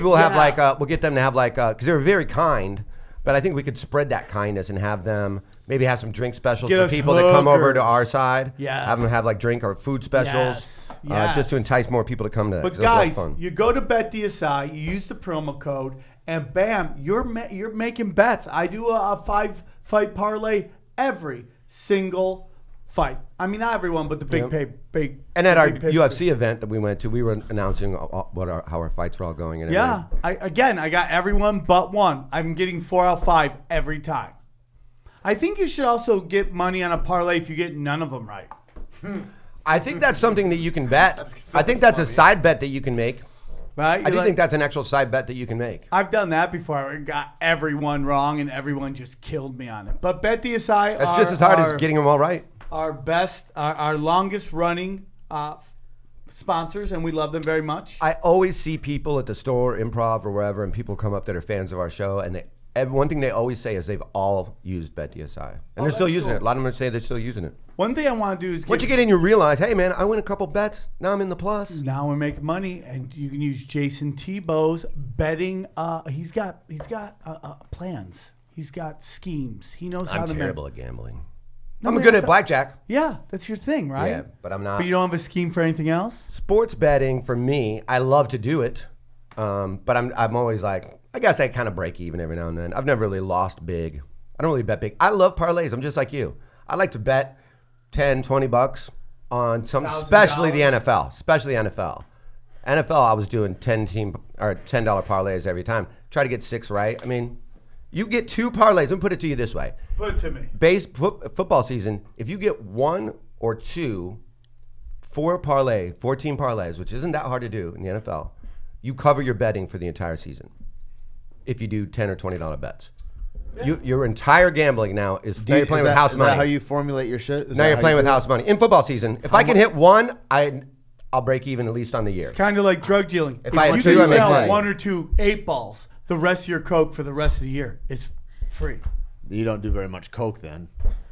we'll have like we'll get them to have like because they were very kind, but I think we could spread that kindness and have them maybe have some drink specials Get for us people that come over to hookers. our side. Yes. Have them have like drink or food specials, Yes. just to entice more people to come to that. But 'cause that's a lot of guys, fun. you go to BetDSI, you use the promo code, and bam, you're making bets. I do a 5-fight parlay every single fight. I mean, not everyone, but the big big. And at our big pay- UFC event that we went to, we were announcing how our fights were all going. And Yeah, everything. I got everyone but one. I'm getting 4 out of 5 every time. I think you should also get money on a parlay if you get none of them right. I think that's something that you can bet. I think that's a side bet that you can make. Right? I do think that's an actual side bet that you can make. I've done that before. I got everyone wrong, and everyone just killed me on it. But BetDSI That's just as hard as getting them all right. our best, our longest running sponsors, and we love them very much. I always see people at the store, Improv or wherever, and people come up that are fans of our show, and one thing they always say is they've all used BetDSI, and they're still that's using cool. it. A lot of them say they're still using it. One thing I want to do is Once you get in, you realize, hey man, I win a couple bets. Now I'm in the plus. now we're making money, and you can use Jayson Thiabult's betting. He's got plans. He's got schemes. He knows how I'm to terrible at gambling. No, I'm man, good I at thought- blackjack. Yeah, that's your thing, right? Yeah, but I'm not. But you don't have a scheme for anything else. Sports betting for me, I love to do it, but I'm always like, I guess I kind of break even every now and then. I've never really lost big. I don't really bet big. I love parlays. I'm just like you. I like to bet 10, 20 bucks on some, especially the NFL, NFL, I was doing $10 parlays every time. Try to get 6 right. I mean, you get 2 parlays. Let me put it to you this way. Put it to me. Football season, if you get 1 or 2 14 parlays, which isn't that hard to do in the NFL, you cover your betting for the entire season. If you do $10 or $20 bets. Your entire gambling now is now you're playing with house Is money. that how you formulate your shit? Now you're playing with house money. In football season, if I can hit 1, I'll break even at least on the year. Kind of like drug dealing. If I you had 2, I can make sell money. 1 or 2 8 balls, the rest of your coke for the rest of the year is free. You don't do very much coke then.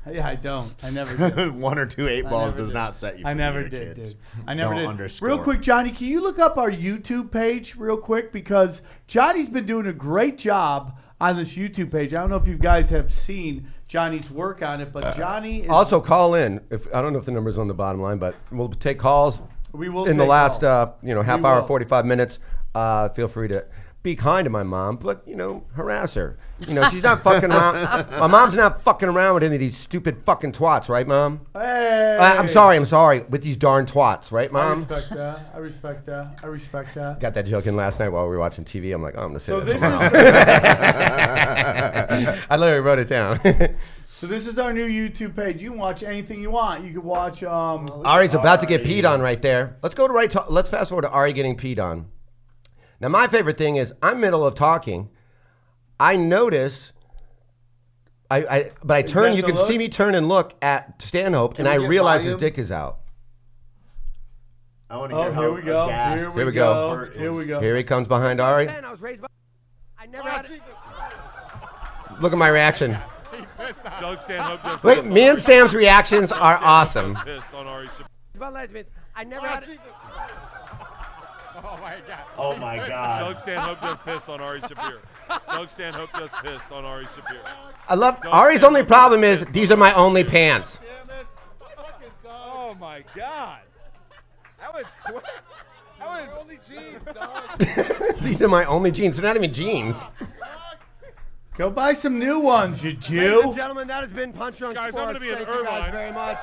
Yeah, I don't. I never did. 1 or 2 8 balls never does did. not set you free. I never here, did, kids. dude. I never Don't did. underscore. Real quick, Johnny, can you look up our YouTube page real quick? Because Johnny's been doing a great job on this YouTube page. I don't know if you guys have seen Johnny's work on it, but Johnny is... Also, call in. I don't know if the number's on the bottom line, but we'll take calls. We will in the take last calls. half We hour, will. 45 minutes. Feel free to be kind to my mom, but harass her. She's not fucking around. My mom's not fucking around with any of these stupid fucking twats, right, Mom? Hey! I'm sorry, with these darn twats, right, I Mom? respect that. I respect that. I respect that. Got that joke in last night while we were watching TV. I'm like, I'm gonna say So that this somehow. is I literally wrote it down. so this is our new YouTube page. You can watch anything you want. You can watch Ari's about to get peed on right there. Let's fast forward to Ari getting peed on. Now, my favorite thing is I'm middle of talking. I notice, but I turn. that You the can look? see me turn and look at Stanhope, and I we realize his get dick is out. I want to Oh, hear how here we go. aghast Here Here we we go. go. Here we go. Here he comes behind Ari. I was raised by. I never had. Look at my reaction. Doug Stanhope just Wait, me and Sam's reactions are awesome. pissed on Ari Shaffir. About lesbians. I never had. Oh my God. Doug Stanhope just pissed on Ari Shaffir. Doug Stanhope just pissed on Ari Shaffir. I love Ari's only problem is these are my only pants. Oh my God. That was quick. That was only jeans, dog. These are my only jeans. They're not even jeans. Go buy some new ones, you Ladies Jew. and gentlemen, that has been Punch Drunk Guys, I'm Sports. gonna be in Thank you guys Irvine. very much.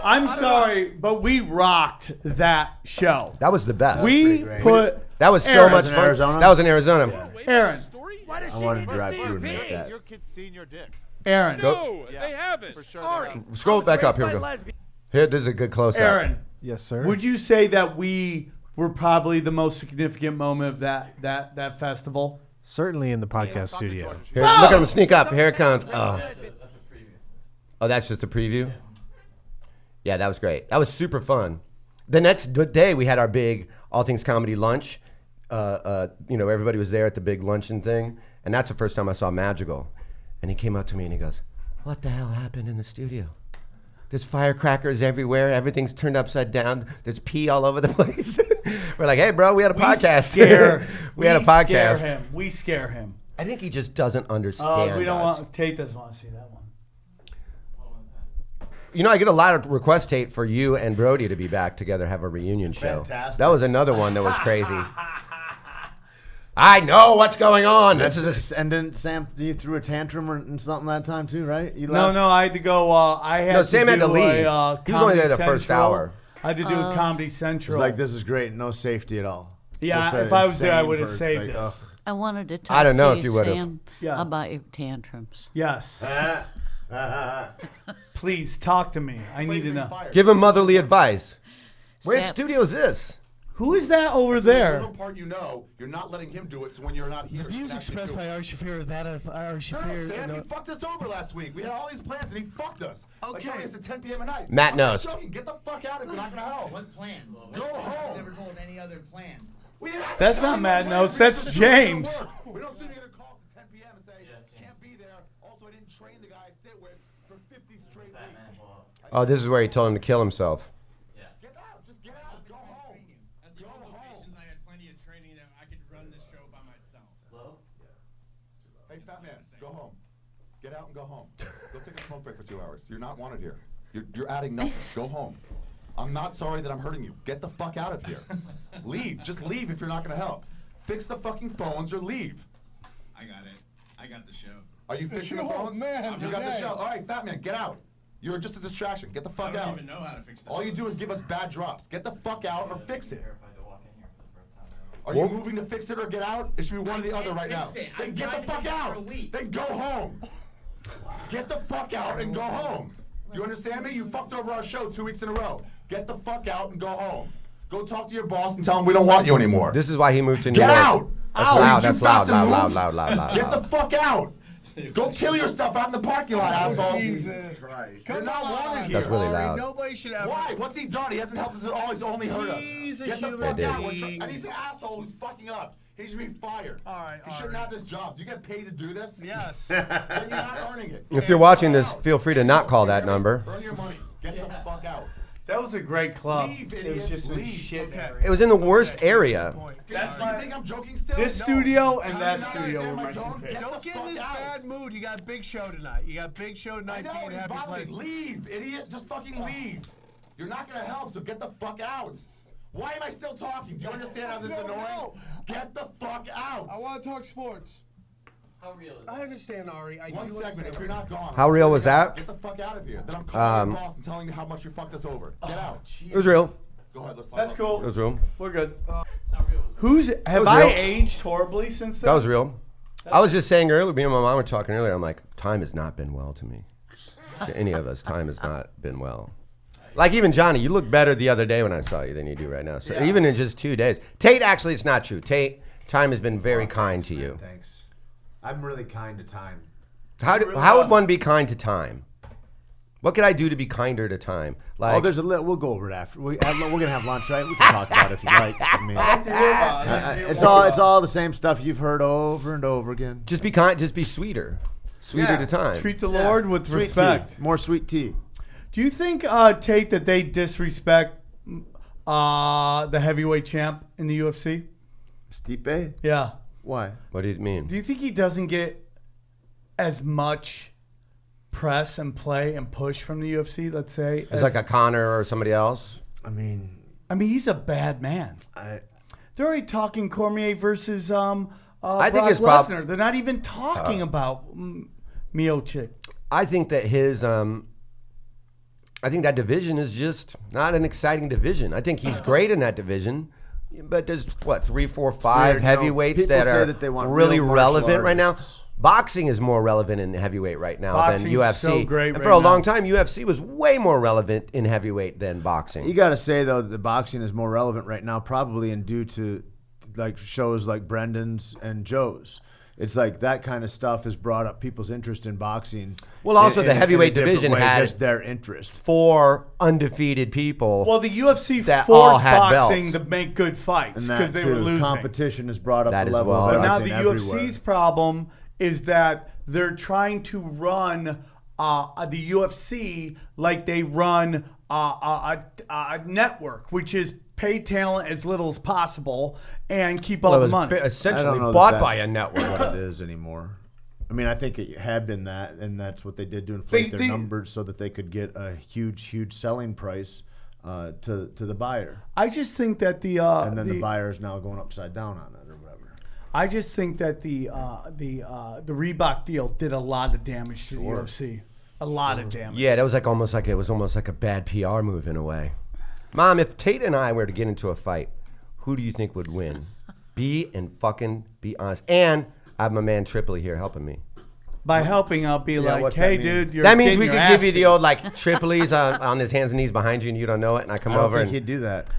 I'm sorry, but we rocked that show. That was the best. We put That was so Aaron. much in fun. Arizona? That was in Arizona. Aaron. Why does I she wanted need to drive see through and your make pig? that. Your kid's seen your dick. Aaron. No, they haven't. For sure. Ari. Scroll I was back up. Here raised we by go. lesbians. Here, this is a good close up. Aaron. Yes, sir. Would you say that we were probably the most significant moment of that festival? Certainly in the podcast Talk to studio. George. Here, look at him sneak up. Here it comes. Oh. Oh, that's just a preview? Yeah, that was great. That was super fun. The next day, we had our big All Things Comedy lunch. Everybody was there at the big luncheon thing. And that's the first time I saw Madrigal. And he came up to me and he goes, "What the hell happened in the studio? There's firecrackers everywhere. Everything's turned upside down. There's pee all over the place." We're like, "Hey, bro, we had a podcast." we had a podcast. We scare him. I think he just doesn't understand. We don't us. want. Tate doesn't want to see that one. I get a lot of requests, Tate, for you and Brody to be back together, have a reunion show. Fantastic. That was another one that was crazy. I know what's going on. This is And then Sam, you threw a tantrum or something that time too, right? You No, left? no, I had to go. I had No, to Sam had to do leave. A, He was only there the Comedy first Central. hour. I had to do a Comedy It Central. was like, this is great. No safety at all. Yeah, Just an if I was there, I insane would have person. saved Like, it. ugh. I wanted to talk I don't know to if you, you would've. Sam, Yeah. about your tantrums. Yes. Please talk to me. I need to know. give him motherly advice. Where's Sam- studio is this? Who is that over The there? little part you know, you're not letting him do it, so when you're not here, The views Sam can expressed do it. by Ari Shaffir are that of Ari No, Shaffir. Sam, and, he fucked us over last week. We had all these plans and he fucked us. Okay. Like, it's at 10 p.m. at night. Matt I'm not knows. joking. Get the fuck out if you're not gonna help. What plans? Go home. Never told any other plans. We didn't have to That's tell not you Matt the Notes, plans. that's We just don't do the James. work. We don't sit here and call to 10 p.m. and say, can't be there. Also, I didn't train the guy I sit with for 50 straight weeks. Oh, this is where he told him to kill himself. Get out. Just get out. Go home. At the Go old home. locations, I had plenty of training that I could run this show by myself. Hey, fat man, go home. Get out and go home. Go take a smoke break for 2 hours. You're not wanted here. You're adding nothing. Go home. I'm not sorry that I'm hurting you. Get the fuck out of here. Leave. Just leave if you're not gonna help. Fix the fucking phones or leave. I got it. I got the show. Are you fixing the You phones? man, You got the okay. show. All right, fat man, get out. You're just a distraction. Get the I fuck don't out. even know how to fix that. All you do is give us bad drops. Get the fuck out or fix it. Are you moving to fix it or get out? It should be one or the other right now. fix it. Then I've get tried the to fuck fix it for a out. week. Then go home. Get the fuck out and go home. You understand me? You fucked over our show 2 weeks in a row. Get the fuck out and go home. Go talk to your boss and tell him we don't want you anymore. This is why he moved to New Get York. out! That's Ow, loud. you That's too loud. fat to Loud. move? Loud. Loud. Loud. Get the Loud. fuck out! Go kill yourself out in the parking lot, asshole. Jesus You're Come not on. wanted here. That's really Ari, loud. Nobody should ever. Why? What's he done? He hasn't helped us at all. He's only hurt us. He's a Get the human fuck out. being. And he's an asshole who's fucking up. He should be fired. All right, He shouldn't Ari. have this job. Do you get paid to do this? Yes. Then you're not earning it. If you're watching this, feel free to not call that number. Earn your money. Get the fuck out. That was a great club. Leave, It was idiot. just a Leave. shit Okay. area. It was in the worst area. That's Do you my- think I'm joking still? This No. studio and Can that you not studio understand were my my two tone? favorites. Get Don't the get in fuck this out. bad mood. You got Big Show tonight. You got Big Show I tonight. know, being he's happy bothering place. me. Leave, idiot. Just fucking leave. You're not gonna help, so get the fuck out. Why am I still talking? Do you understand how this is No, annoying? no. Get the fuck out. I want to talk sports. How real is I understand, Ari. I One do segment, understand. if you're not gone. How I real swear was to God, that? Get the fuck out of here. Then I'm calling Um, your boss and telling you how much you fucked us over. Get out. It was real. Go ahead, let's talk That's about cool. It was real. We're good. How real is Who's have was I real. aged horribly since then? That was real. I was just saying earlier, me and my mom were talking earlier. I'm like, time has not been well to me. To any of us, time has not been well. Like even Johnny, you look better the other day when I saw you than you do right now. So Yeah. even in just 2 days. Tate, actually, it's not true. Tate, time has been very kind to you. Thanks. I'm really kind to time. How would one be kind to time? What could I do to be kinder to time? Like, Oh, there's a we'll go over it after. We're gonna have lunch, right? We can talk about it if you like. I mean, it's all the same stuff you've heard over and over again. just be kind, just be sweeter to time. Treat the Lord with Sweet respect. tea. More sweet tea. Do you think, Tate, that they disrespect the heavyweight champ in the UFC? Stipe? Yeah. Why? What do you mean? Do you think he doesn't get as much press and play and push from the UFC, let's say? It's like a Connor or somebody else. I mean, he's a bad man. They're already talking Cormier versus I think Brock it's Lesnar. They're not even talking about Miocic. I think that I think that division is just not an exciting division. I think he's great in that division, but there's 3, 4, 5 heavyweights people that say are that they want really real martial relevant right now. artists. Boxing is more relevant in heavyweight right now than Boxing's UFC. so great and right for a now. long time, UFC was way more relevant in heavyweight than boxing. You got to say though, the boxing is more relevant right now, probably in due to like shows like Brendan's and Joe's. It's like that kind of stuff has brought up people's interest in boxing. Well, also the in a heavyweight different division way, had just their interest. 4 undefeated people. Well, the UFC that all forced had boxing belts. to make good fights And because that they were too. losing. Competition has brought up That the as level well. of But now boxing the everywhere. UFC's problem is that they're trying to run the UFC like they run a network, which is pay talent as little as possible and keep all Well, the it was money. I don't essentially know bought that by a that's network. what it is anymore. I mean, I think it had been that, and that's what they did to inflate their numbers so that they could get a huge selling price to the buyer. I just think that the buyer is now going upside down on it or whatever. I just think that the Reebok deal did a lot of damage to the UFC. A lot of damage. Yeah, that was almost like a bad PR move in a way. Mom, if Tate and I were to get into a fight, who do you think would win? Be honest. And I have my man Tripoli here helping me. By helping, I'll be like, what's hey, that mean? dude, you're That means getting we your could ass give you beat. the old Tripoli's on his hands and knees behind you and you don't know it, and I come I don't over think and he'd do that.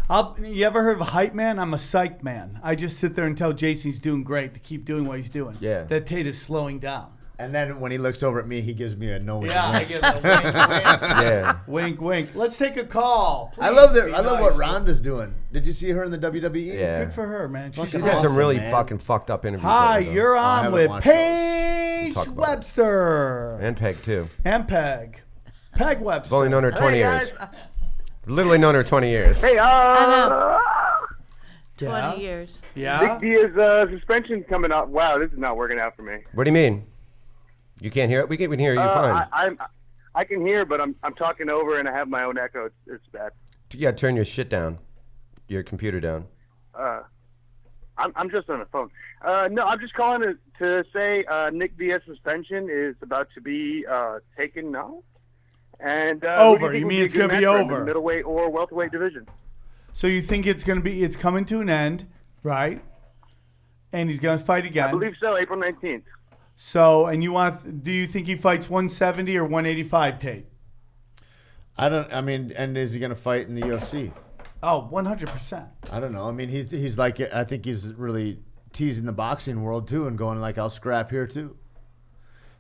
You ever heard of a hype man? I'm a psych man. I just sit there and tell Jason he's doing great to keep doing what he's doing. Yeah. That Tate is slowing down. And then when he looks over at me, he gives me a knowing. Yeah, I wink. give it a wink, wink. yeah. Wink, wink. Let's take a call. I Please love be I love what nice. Rhonda's doing. Did you see her in the WWE? Yeah. Good for her, man. She's Fucking had some awesome, really man. fucking fucked up interviews. Hi, lately, though. you're I on haven't with watched those. Paige We'll talk about it. Webster And Peg too. and Peg. Peg Webster. I've only known her 20 years. Literally known her 20 years. Hey, I know. 20 Yeah. years. Yeah. Big Dia's suspension coming up. Wow, this is not working out for me. What do you mean? You can't hear it? We can hear you fine. I can hear, but I'm talking over and I have my own echo. It's bad. Yeah, turn your shit down. Your computer down. I'm just on the phone. No, I'm just calling to say Nick Diaz's suspension is about to be taken off. And Over. who do You think mean would it's be a gonna good be match for him in over? the middleweight or welterweight division? So you think it's coming to an end, right? And he's gonna fight again. I believe so. April 19th. So, and do you think he fights 170 or 185, Tate? And is he going to fight in the UFC? Oh, 100%. I don't know. I mean, he's like, I think he's really teasing the boxing world too and going like, I'll scrap here too.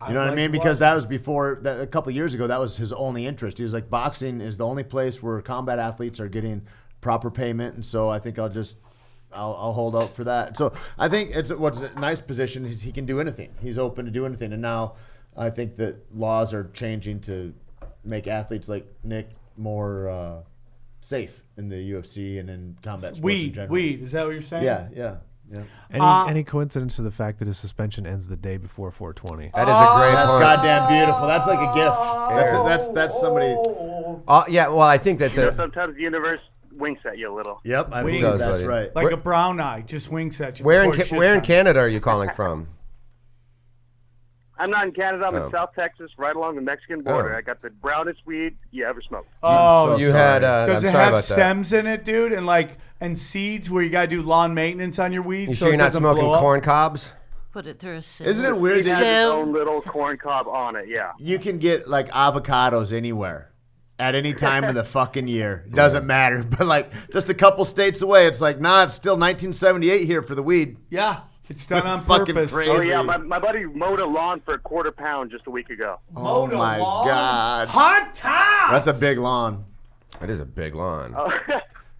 You know what I mean? Because that was before, a couple of years ago, that was his only interest. He was like, boxing is the only place where combat athletes are getting proper payment. And so I think I'll hold out for that. So I think what's a nice position is he can do anything. He's open to do anything. And now I think that laws are changing to make athletes like Nick more safe in the UFC and in combat sports in general. Weed. Is that what you're saying? Yeah. Any coincidence to the fact that his suspension ends the day before 420? That is a great That's point. goddamn beautiful. That's like a gift. That's somebody. Yeah, well, I think that's Sometimes the universe winks at you a little. Yep, I believe does, that's buddy. right. Like a brown eye, just winks at you. Where in before where in shit's Canada are you calling from? I'm not in Canada. I'm Oh. in South Texas, right along the Mexican border. Oh. I got the brownest weed you ever smoked. on. so You sorry. had. Does I'm it sorry have about that. stems in it, dude? And seeds where you gotta do lawn maintenance on your weed? You so sure you're it not doesn't smoking blow up? corn cobs? Put it through a sieve. Isn't it weird It has that its So- own little corn cob on it, yeah. you can get like avocados anywhere at any time of the fucking year? Doesn't matter. But like just a couple states away, it's like, nah, it's still 1978 here for the weed. Yeah. It's done on Fucking purpose. crazy. Oh yeah, my buddy mowed a lawn for £1/4 just a week ago. Oh my God. Hot top. That's a big lawn. That is a big lawn.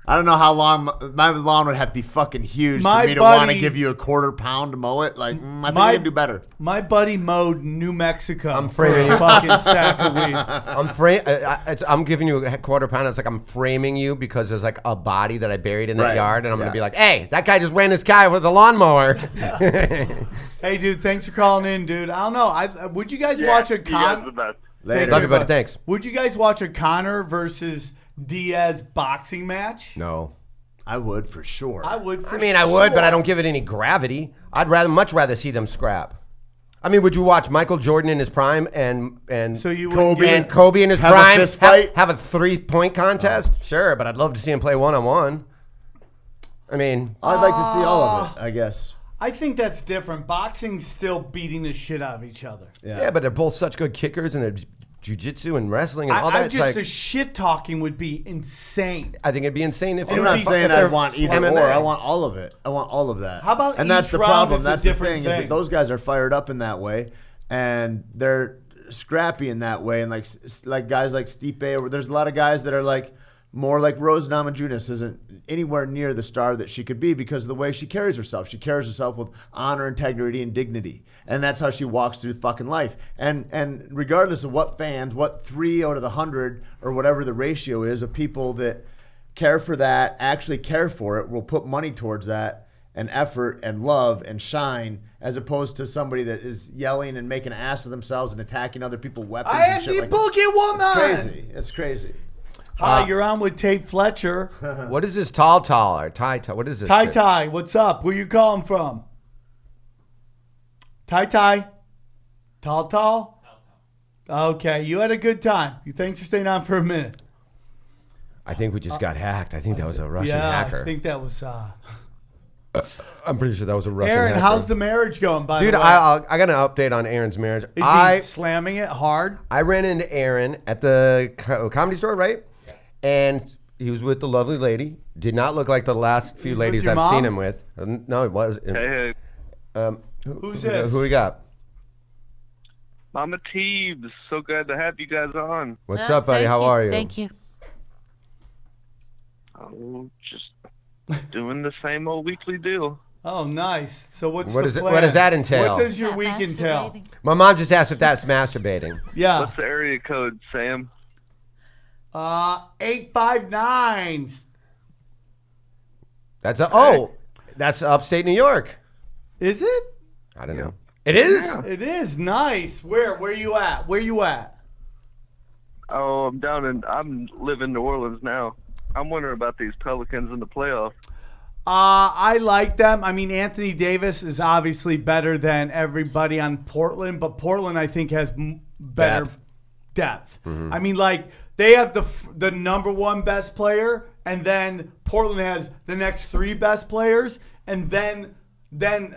I don't know how long my lawn would have to be fucking huge My for me to want to buddy- give you £1/4 to mow it. Like, I think My- you can do better. My buddy mowed New Mexico. I'm for framing a you. fucking sack of weed. I'm giving you a £1/4. It's like I'm framing you because there's like a body that I buried in that Right. yard, and I'm Yeah. gonna be like, "Hey, that guy just ran this guy with a lawnmower." Hey, dude, thanks for calling in, dude. I don't know. Would you guys Yeah, watch a you guys are the Con? best. Later. Love you, buddy. Thanks. Would you guys watch a Connor versus Diaz boxing match? No. I would for sure. I would. For I mean, I would, but I sure. don't give it any gravity. I'd much rather see them scrap. I mean, would you watch Michael Jordan in his prime and So you wouldn't Kobe. get- and Kobe in his Have a prime fist fight? have a 3-point contest? Sure, but I'd love to see him play 1-on-1. I mean, I'd like to see all of it, I guess. I think that's different. Boxing's still beating the shit out of each other. yeah, but they're both such good kickers, and they're jiu-jitsu and wrestling and all that. I It's just like, the shit talking would be insane. I think it'd be insane if I'm you're not saying I want either MMA. or. I want all of it. I want all of that. How about and that's each the round problem. is a That's the different thing, is thing? that those guys are fired up in that way, and they're scrappy in that way. And like guys like Stipe, or there's a lot of guys that are like more like Rose Namajunas isn't anywhere near the star that she could be because of the way she carries herself. She carries herself with honor, integrity, and dignity. And that's how she walks through fucking life. And regardless of what fans, what 3 out of the 100 or whatever the ratio is of people that care for that, actually care for it, will put money towards that and effort and love and shine, as opposed to somebody that is yelling and making an ass of themselves and attacking other people's weapons I and am shit the like boogie woman. It's crazy. It's crazy. Hi, you're on with Tait Fletcher. What is this tall or tie? What is this? Tai shit? Tai, what's up? Where you calling from? Tai Tai? Tall? Okay, you had a good time. Thanks for staying on for a minute. I think we just got hacked. I think that was a Russian hacker. I think that was... I'm pretty sure that was a Russian Aaron, hacker. how's the marriage going, by Dude, the way? I got an update on Aaron's marriage. Is he slamming it hard? I ran into Aaron at the comedy store, right? And he was with the lovely lady. Did not look like the last few He's with ladies your I've mom? seen him with. No, it was. Hey, Who's this? Who we got? Mama Teeb, so glad to have you guys on. What's up, buddy? How are you? Thank you. Oh, just doing the same old weekly deal. Oh, nice. So what's What the is it- plan? what does that entail? What does your week entail? Masturbating. My mom just asked if that's masturbating. Yeah. What's the area code, Sam? 859. That's upstate New York. Is it? I don't know. It is? It is nice. Where you at? Where you at? Oh, I'm living in New Orleans now. I'm wondering about these Pelicans in the playoffs. I like them. I mean, Anthony Davis is obviously better than everybody on Portland, but Portland, I think, has better depth. Mm-hmm. I mean, like, they have the number one best player, and then Portland has the next 3 best players, and then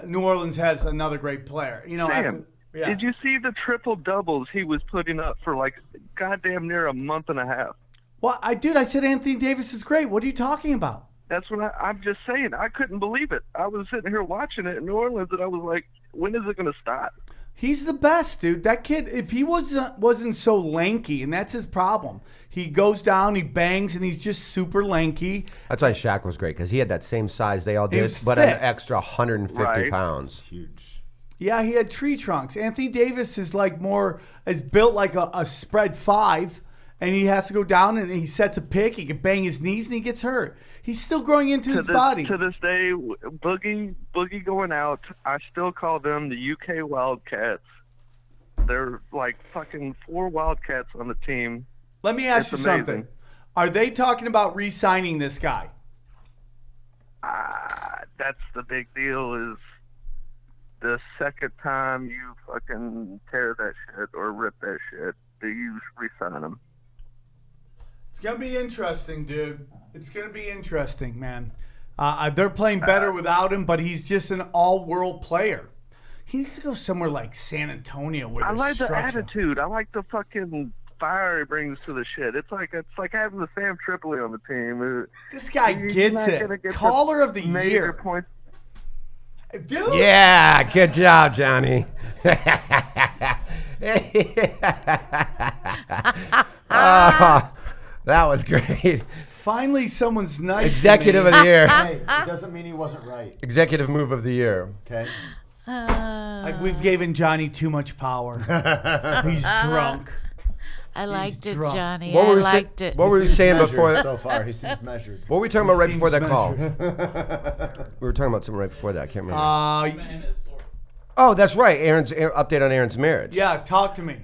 New Orleans has another great player. You know, Sam, did you see the triple doubles he was putting up for like goddamn near a month and a half? Well, I said Anthony Davis is great. What are you talking about? That's what I'm just saying. I couldn't believe it. I was sitting here watching it in New Orleans, and I was like, when is it going to stop? He's the best, dude. That kid, if he wasn't so lanky, and that's his problem. He goes down, he bangs, and he's just super lanky. That's why Shaq was great, because he had that same size they all He did, was but fit. an extra 150 Right. pounds. Huge. Yeah, he had tree trunks. Anthony Davis is built like a spread 5, and he has to go down and he sets a pick. He can bang his knees and he gets hurt. He's still growing into his body. To this day, Boogie going out, I still call them the UK Wildcats. They're like fucking 4 Wildcats on the team. Let me ask It's you amazing. something. Are they talking about re-signing this guy? That's the big deal, is the second time you fucking tear that shit or rip that shit, do you re-sign them? It's going to be interesting, dude. It's going to be interesting, man. They're playing better without him, but he's just an all-world player. He needs to go somewhere like San Antonio where I there's like the structure. attitude. I like the fucking fire he brings to the shit. It's like having the Sam Tripoli on the team. This guy You're gets not gonna it. get Caller of the major year. Points. Dude. Yeah, good job, Johnny. Oh, that was great. Finally, someone's nice. Executive to of me. the year. Hey, it doesn't mean he wasn't right. Executive move of the year. Okay. Like we've given Johnny too much power. He's drunk. I liked it, drunk. Johnny. What I were we liked it. What were we Seems saying measured before that? so far? He seems measured. What were we talking about right before that Seems call? measured. We were talking about something right before that. I can't remember. Hannah's story. Oh, that's right. Update on Aaron's marriage. Yeah, talk to me.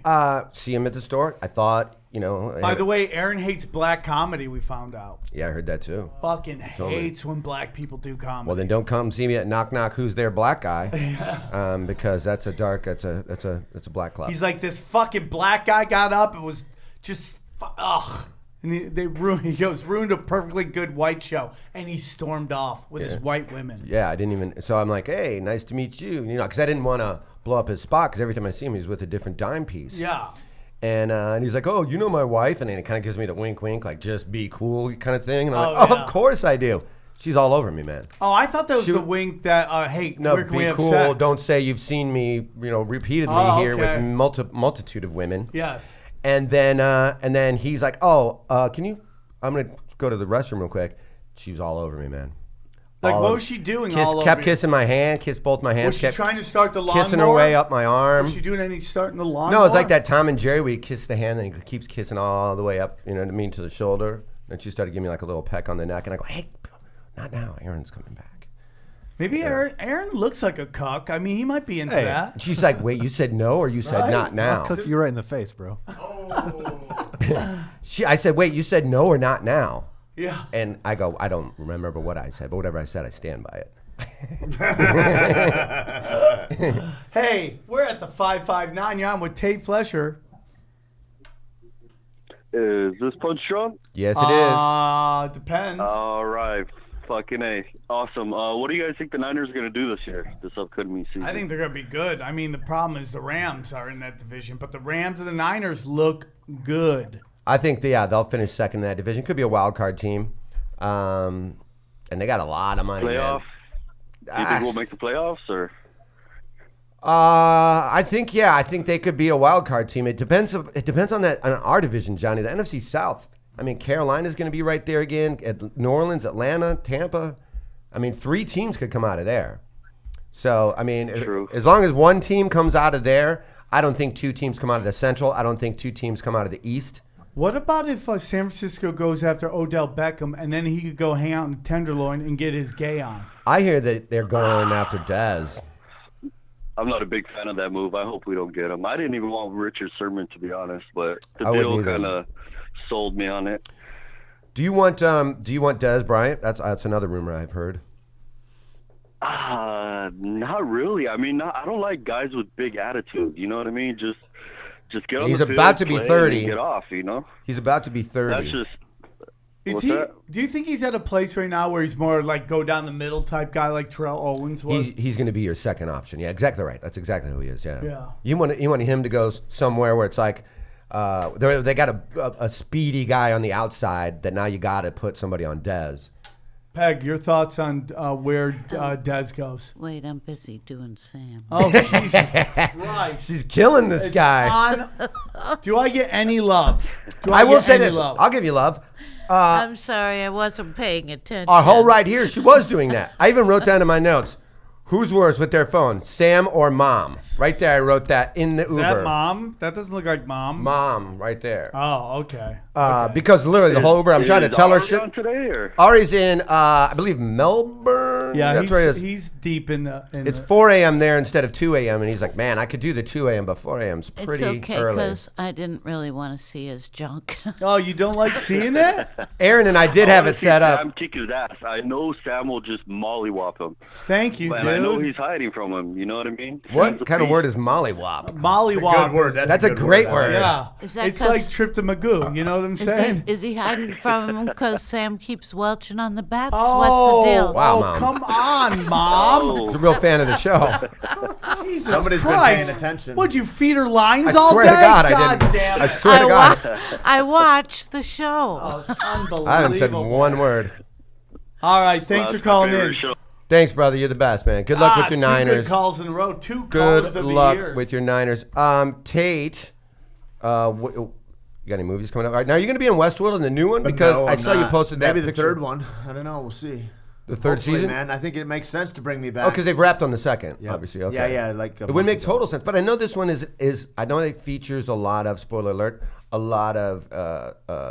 See him at the store. I thought, By the way, Aaron hates black comedy, we found out. Yeah, I heard that too. Fucking told me. hates when black people do comedy. Well, then don't come see me at Knock Knock. Who's there, black guy? Because that's a dark. That's a black club. He's like, this fucking black guy got up. It was just ugh. And he goes, ruined a perfectly good white show, and he stormed off with his white women. Yeah, I didn't even. So I'm like, hey, nice to meet you. Because I didn't want to blow up his spot. Because every time I see him, he's with a different dime piece. Yeah. And he's like, oh, you know my wife? And then it kind of gives me the wink, wink, like just be cool kind of thing. And I'm like, yeah. of course I do. She's all over me, man. Oh, I thought that was the wink that, hey, No, where can we be have cool. sex? Don't say you've seen me, repeatedly here okay. with multitude of women. Yes. And then he's like, oh, I'm gonna go to the restroom real quick. She was all over me, man. Like, what was she doing all over Kept you? kissing my hand, kissed both my hands. Was she kept trying to start the lawnmower? kissing her way up my arm. Was she doing any starting the lawnmower? No, it's like that Tom and Jerry where you kiss the hand and he keeps kissing all the way up, you know what I mean, to the shoulder. And she started giving me like a little peck on the neck, and I go, hey, not now. Aaron's coming back. Maybe Aaron looks like a cuck. I mean, he might be into that. She's like, wait, you said no or you said not now? I'll cook you right in the face, bro. I said, wait, you said no or not now? Yeah. And I go, I don't remember what I said, but whatever I said, I stand by it. Hey, we're at the 559. You're on with Tait Fletcher. Is this Punch Drunk? Yes, it is. Depends. All right. Fucking A. Awesome. What do you guys think the Niners are going to do this year, this upcoming season? I think they're going to be good. I mean, the problem is the Rams are in that division, but the Rams and the Niners look good. I think, they'll finish second in that division. Could be a wild card team. And they got a lot of money, Playoff? man. Do you think we'll make the playoffs, or? I think they could be a wild card team. It depends on our division, Johnny. The NFC South. I mean, Carolina's going to be right there again. New Orleans, Atlanta, Tampa. I mean, 3 teams could come out of there. So, I mean, as long as one team comes out of there, I don't think 2 teams come out of the Central. I don't think 2 teams come out of the East. What about if San Francisco goes after Odell Beckham and then he could go hang out in Tenderloin and get his gay on? I hear that they're going after Dez. I'm not a big fan of that move. I hope we don't get him. I didn't even want Richard Sherman, to be honest, but the deal kind of sold me on it. Do you want Dez Bryant? That's another rumor I've heard. Not really. I mean, I don't like guys with big attitude. You know what I mean? Just get on He's the field, about to be play, 30. and get off, you know? He's about to be 30. That's just... Do you think he's at a place right now where he's more like go down the middle type guy like Terrell Owens was? He's going to be your second option. Yeah, exactly right. That's exactly who he is. Yeah. Yeah. You want him to go somewhere where it's like they got a speedy guy on the outside that now you got to put somebody on Dez. Peg, your thoughts on where Dez goes? Wait, I'm busy doing Sam. Oh, Jesus Christ. She's killing this guy. Do I get any love? I will say any this. love? I'll give you love. I'm sorry, I wasn't paying attention. Our whole ride here, she was doing that. I even wrote down in my notes, who's worse with their phone, Sam or Mom? Right there, I wrote that in the Uber. Is that Mom? That doesn't look like Mom. Mom, right there. Oh, okay. Because literally the whole Uber, I'm trying to tell her Ari shit. on today, or? Ari's in, I believe, Melbourne. Yeah, that's where he is. he's deep in the. It's 4 a.m. there instead of 2 a.m. And he's like, man, I could do the 2 a.m., but 4 a.m.'s pretty It's okay, early. because I didn't really want to see his junk. Oh, you don't like seeing it? Aaron and I did have it set up. Sam kick his ass. I know Sam will just mollywop him. Thank you, and dude. I know he's hiding from him. You know what I mean? What kind of word is mollywop? Mollywop. Good word. That's a great word. Yeah. Is that It's 'cause- like Trip to Magoo. You know what I'm saying? Is he hiding from him because Sam keeps welching on the backs? Oh, What's the deal? Wow, oh, Mom. come on, Mom. He's a real fan of the show. Jesus Somebody's been Christ. paying attention. Would you feed her lines I all swear day? to God, I didn't. Damn I it. swear to God. I watched the show. Oh, it's unbelievable. I haven't said one word. All right, thanks for calling in. Thanks, brother. You're the best, man. Good luck with your Two Niners. good calls in a row. Two Good callers of the luck year. with your Niners. Tate, you got any movies coming up? All right, now, are you going to be in Westworld in the new one? Because No, I I'm saw you not. posted that Maybe the picture. third one. I don't know. We'll see. The third Hopefully, season? man. I think it makes sense to bring me back. Oh, because they've wrapped on the second, Yep. obviously. Okay. Yeah, like a it would month make ago. total sense. But I know this one is I know it features a lot of, spoiler alert, a lot of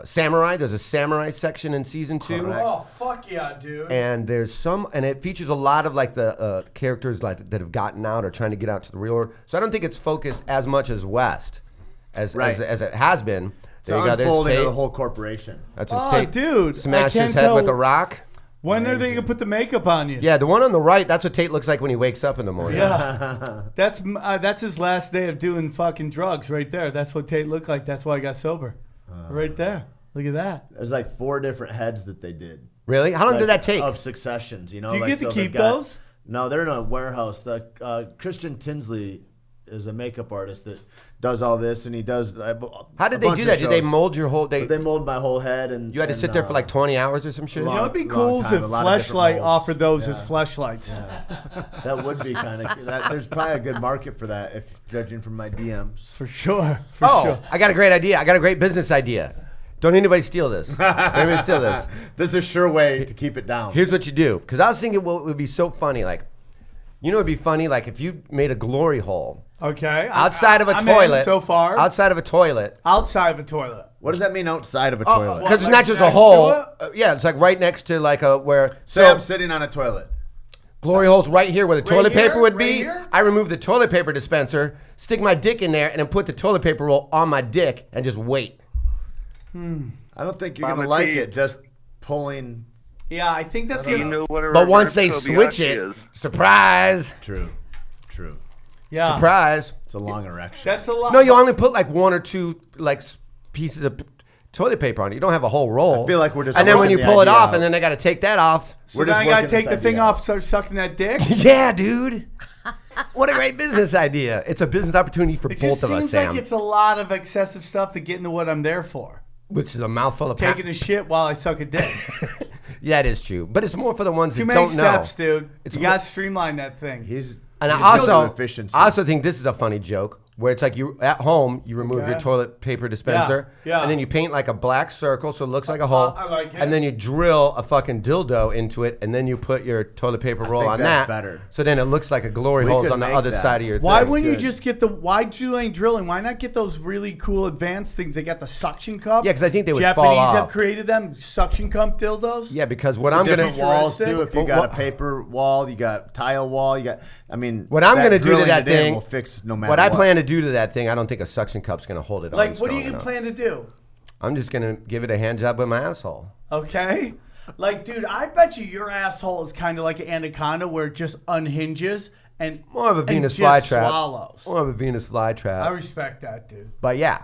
samurai. There's a samurai section in season 2. Correct. Oh, fuck yeah, dude. And and it features a lot of like the characters like that have gotten out or trying to get out to the real world. So I don't think it's focused as much as West as it has been. It's There you go. There's unfolding of Tate. the whole corporation. That's what Oh, Tate dude, smashed I his can't head with tell- a rock. When are they going to put the makeup on you? Yeah, the one on the right, that's what Tate looks like when he wakes up in the morning. Yeah. That's his last day of doing fucking drugs right there. That's what Tate looked like. That's why I got sober. Right there. Look at that. There's like 4 different heads that they did. Really? How long did that take? Of successions, you know. Do you like, get to so they've keep got- those? No, they're in a warehouse. The Christian Tinsley is a makeup artist that does all this, and he does. How did they do that? Did they mold your whole day? They mold my whole head, and You had to sit there for like 20 hours or some shit? You know, it'd be long cool if time, a lot of different Fleshlight molds. offered those Yeah. as fleshlights. That would be kind of. There's probably a good market for that, if judging from my DMs. For sure. For Oh, sure. I got a great idea. I got a great business idea. Don't anybody steal this. Don't anybody steal this. This is a sure way to keep it down. Here's what you do. Because I was thinking what would be so funny. Like, you know what would be funny? Like if you made a glory hole. Okay. Outside of a I'm toilet. in so far. Outside of a toilet. Outside of a toilet. What does that mean outside of a Oh, toilet? because it's like not just a next hole. to Yeah, it's like right next to like a where. Say I'm sitting on a toilet. Glory hole's right here where the toilet here? paper would Right be. here? I remove the toilet paper dispenser, stick my dick in there, and then put the toilet paper roll on my dick and just wait. I don't think you're Mama gonna like Teeb. it. Just pulling. Yeah, I think that's Do you gonna. know what a But once they reverse switch Kobayashi it, is? surprise, True. Yeah. surprise. It's a long erection. That's a lot. No, you only put like 1 or 2 like pieces of toilet paper on it. You don't have a whole roll. I feel like we're just And then when you working the pull it idea off, out. and then they got to take that off. So We're then just I gotta working take this the thing idea off, out. start sucking that dick. Yeah, dude. What a great business idea. It's a business opportunity for It both just of us, seems Sam. like it's a lot of excessive stuff to get into what I'm there for. Which is a mouthful of Taking a shit while I suck a dick. Yeah, it is true. But it's more for the ones Too that many don't steps, know. dude. It's You more- gotta streamline that thing. And I He's also, efficiency. I also think this is a funny joke where it's like you at home you remove your Okay. toilet paper dispenser yeah. and then you paint like a black circle so it looks like a hole I like it. and then you drill a fucking dildo into it and then you put your toilet paper roll think on that's that better. so then it looks like a glory We hole's could on the make other that. side of your Why thing. wouldn't you good. just get why doing drilling? Why not get those really cool advanced things? They got the suction cup. Yeah, 'cause I think they would Japanese fall off. have created them suction cup dildos. Yeah, because what I'm Different gonna walls futuristic. too. If you Well, got what- a paper wall, you got tile wall. You got. I mean, what I'm that gonna do to drilling that it in thing will fix no matter what I what. plan to do to that thing I don't think a suction cup's gonna hold it on Like, what do strong you enough. plan to do? I'm just gonna give it a hand job with my asshole. Okay. Like, dude, I bet you your asshole is kind of like an anaconda where it just unhinges and More of a and Venus just flytrap. swallows. More of a Venus I flytrap. respect that, dude. But yeah.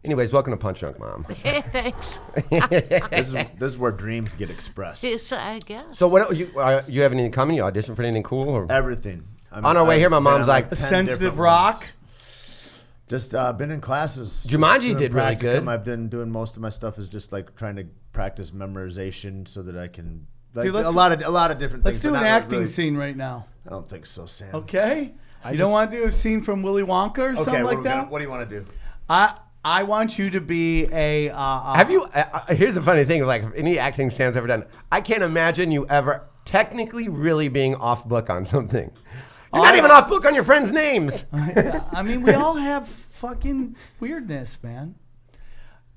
Anyways, welcome to Punch Drunk Mom. Hey, thanks. This is where dreams get expressed. Yes, I guess. So what you have anything coming? You audition for anything cool? Or? Everything. On our way here, my I've mom's been on, like, A 10 sensitive different rock. ones. Just been in classes. Jumanji Just doing did really good. practicum. I've been doing most of my stuff is just like trying to practice memorization so that I can like Dude, let's- a lot of different Let's things. do but an not acting really- scene right now. I don't think so, Sam. Okay. You don't want to do a scene from Willy Wonka or something like that? What do you want to do? I want you to be a. Have you? Here's a funny thing: like any acting Sam's ever done, I can't imagine you ever technically really being off book on something. You're not even off book on your friends' names. I mean, we all have fucking weirdness, man.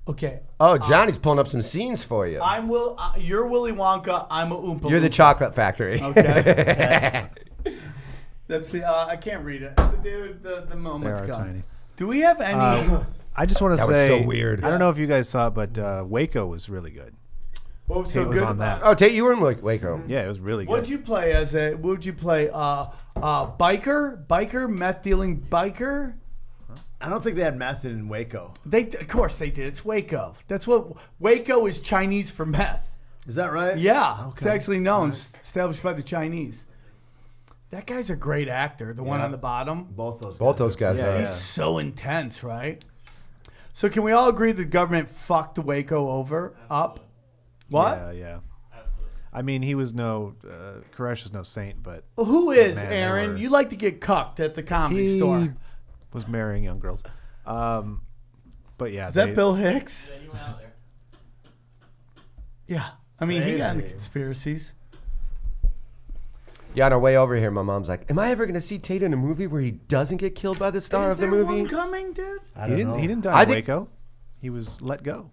Okay. Oh, Johnny's pulling up some scenes for you. You're Willy Wonka. I'm a Oompa You're the Loompa. Chocolate Factory. Okay. That's the. I can't read it. Dude, the moment's They are gone. tiny. Do we have any? I just want to That was say, so weird. I don't know if you guys saw it, but Waco was really good. What was Tate so was good on about that. Oh, Tate, you were in Waco. Yeah, it was really good. What'd you play as a? What'd you play? Biker, meth dealing biker. I don't think they had meth in Waco. Of course they did. It's Waco. That's what Waco is Chinese for meth. Is that right? Yeah, it's Okay. actually known, established by the Chinese. That guy's a great actor. The one Yeah. on the bottom. Both those. Both those guys. Yeah, are. He's so intense, right? So can we all agree the government fucked Waco up? What? Yeah. I mean, he was no Koresh was no saint, but Well, who is man, they Aaron? were- You like to get cucked at the comedy he store. was marrying young girls. But yeah, Is that Bill Hicks? Yeah, he went out there. Yeah. I mean, he got into Crazy. conspiracies. Yeah, on our way over here, my mom's like, "Am I ever going to see Tate in a movie where he doesn't get killed by the star Is of the there movie?" one coming, dude? I He don't know. didn't die I in think- Waco. He was let go.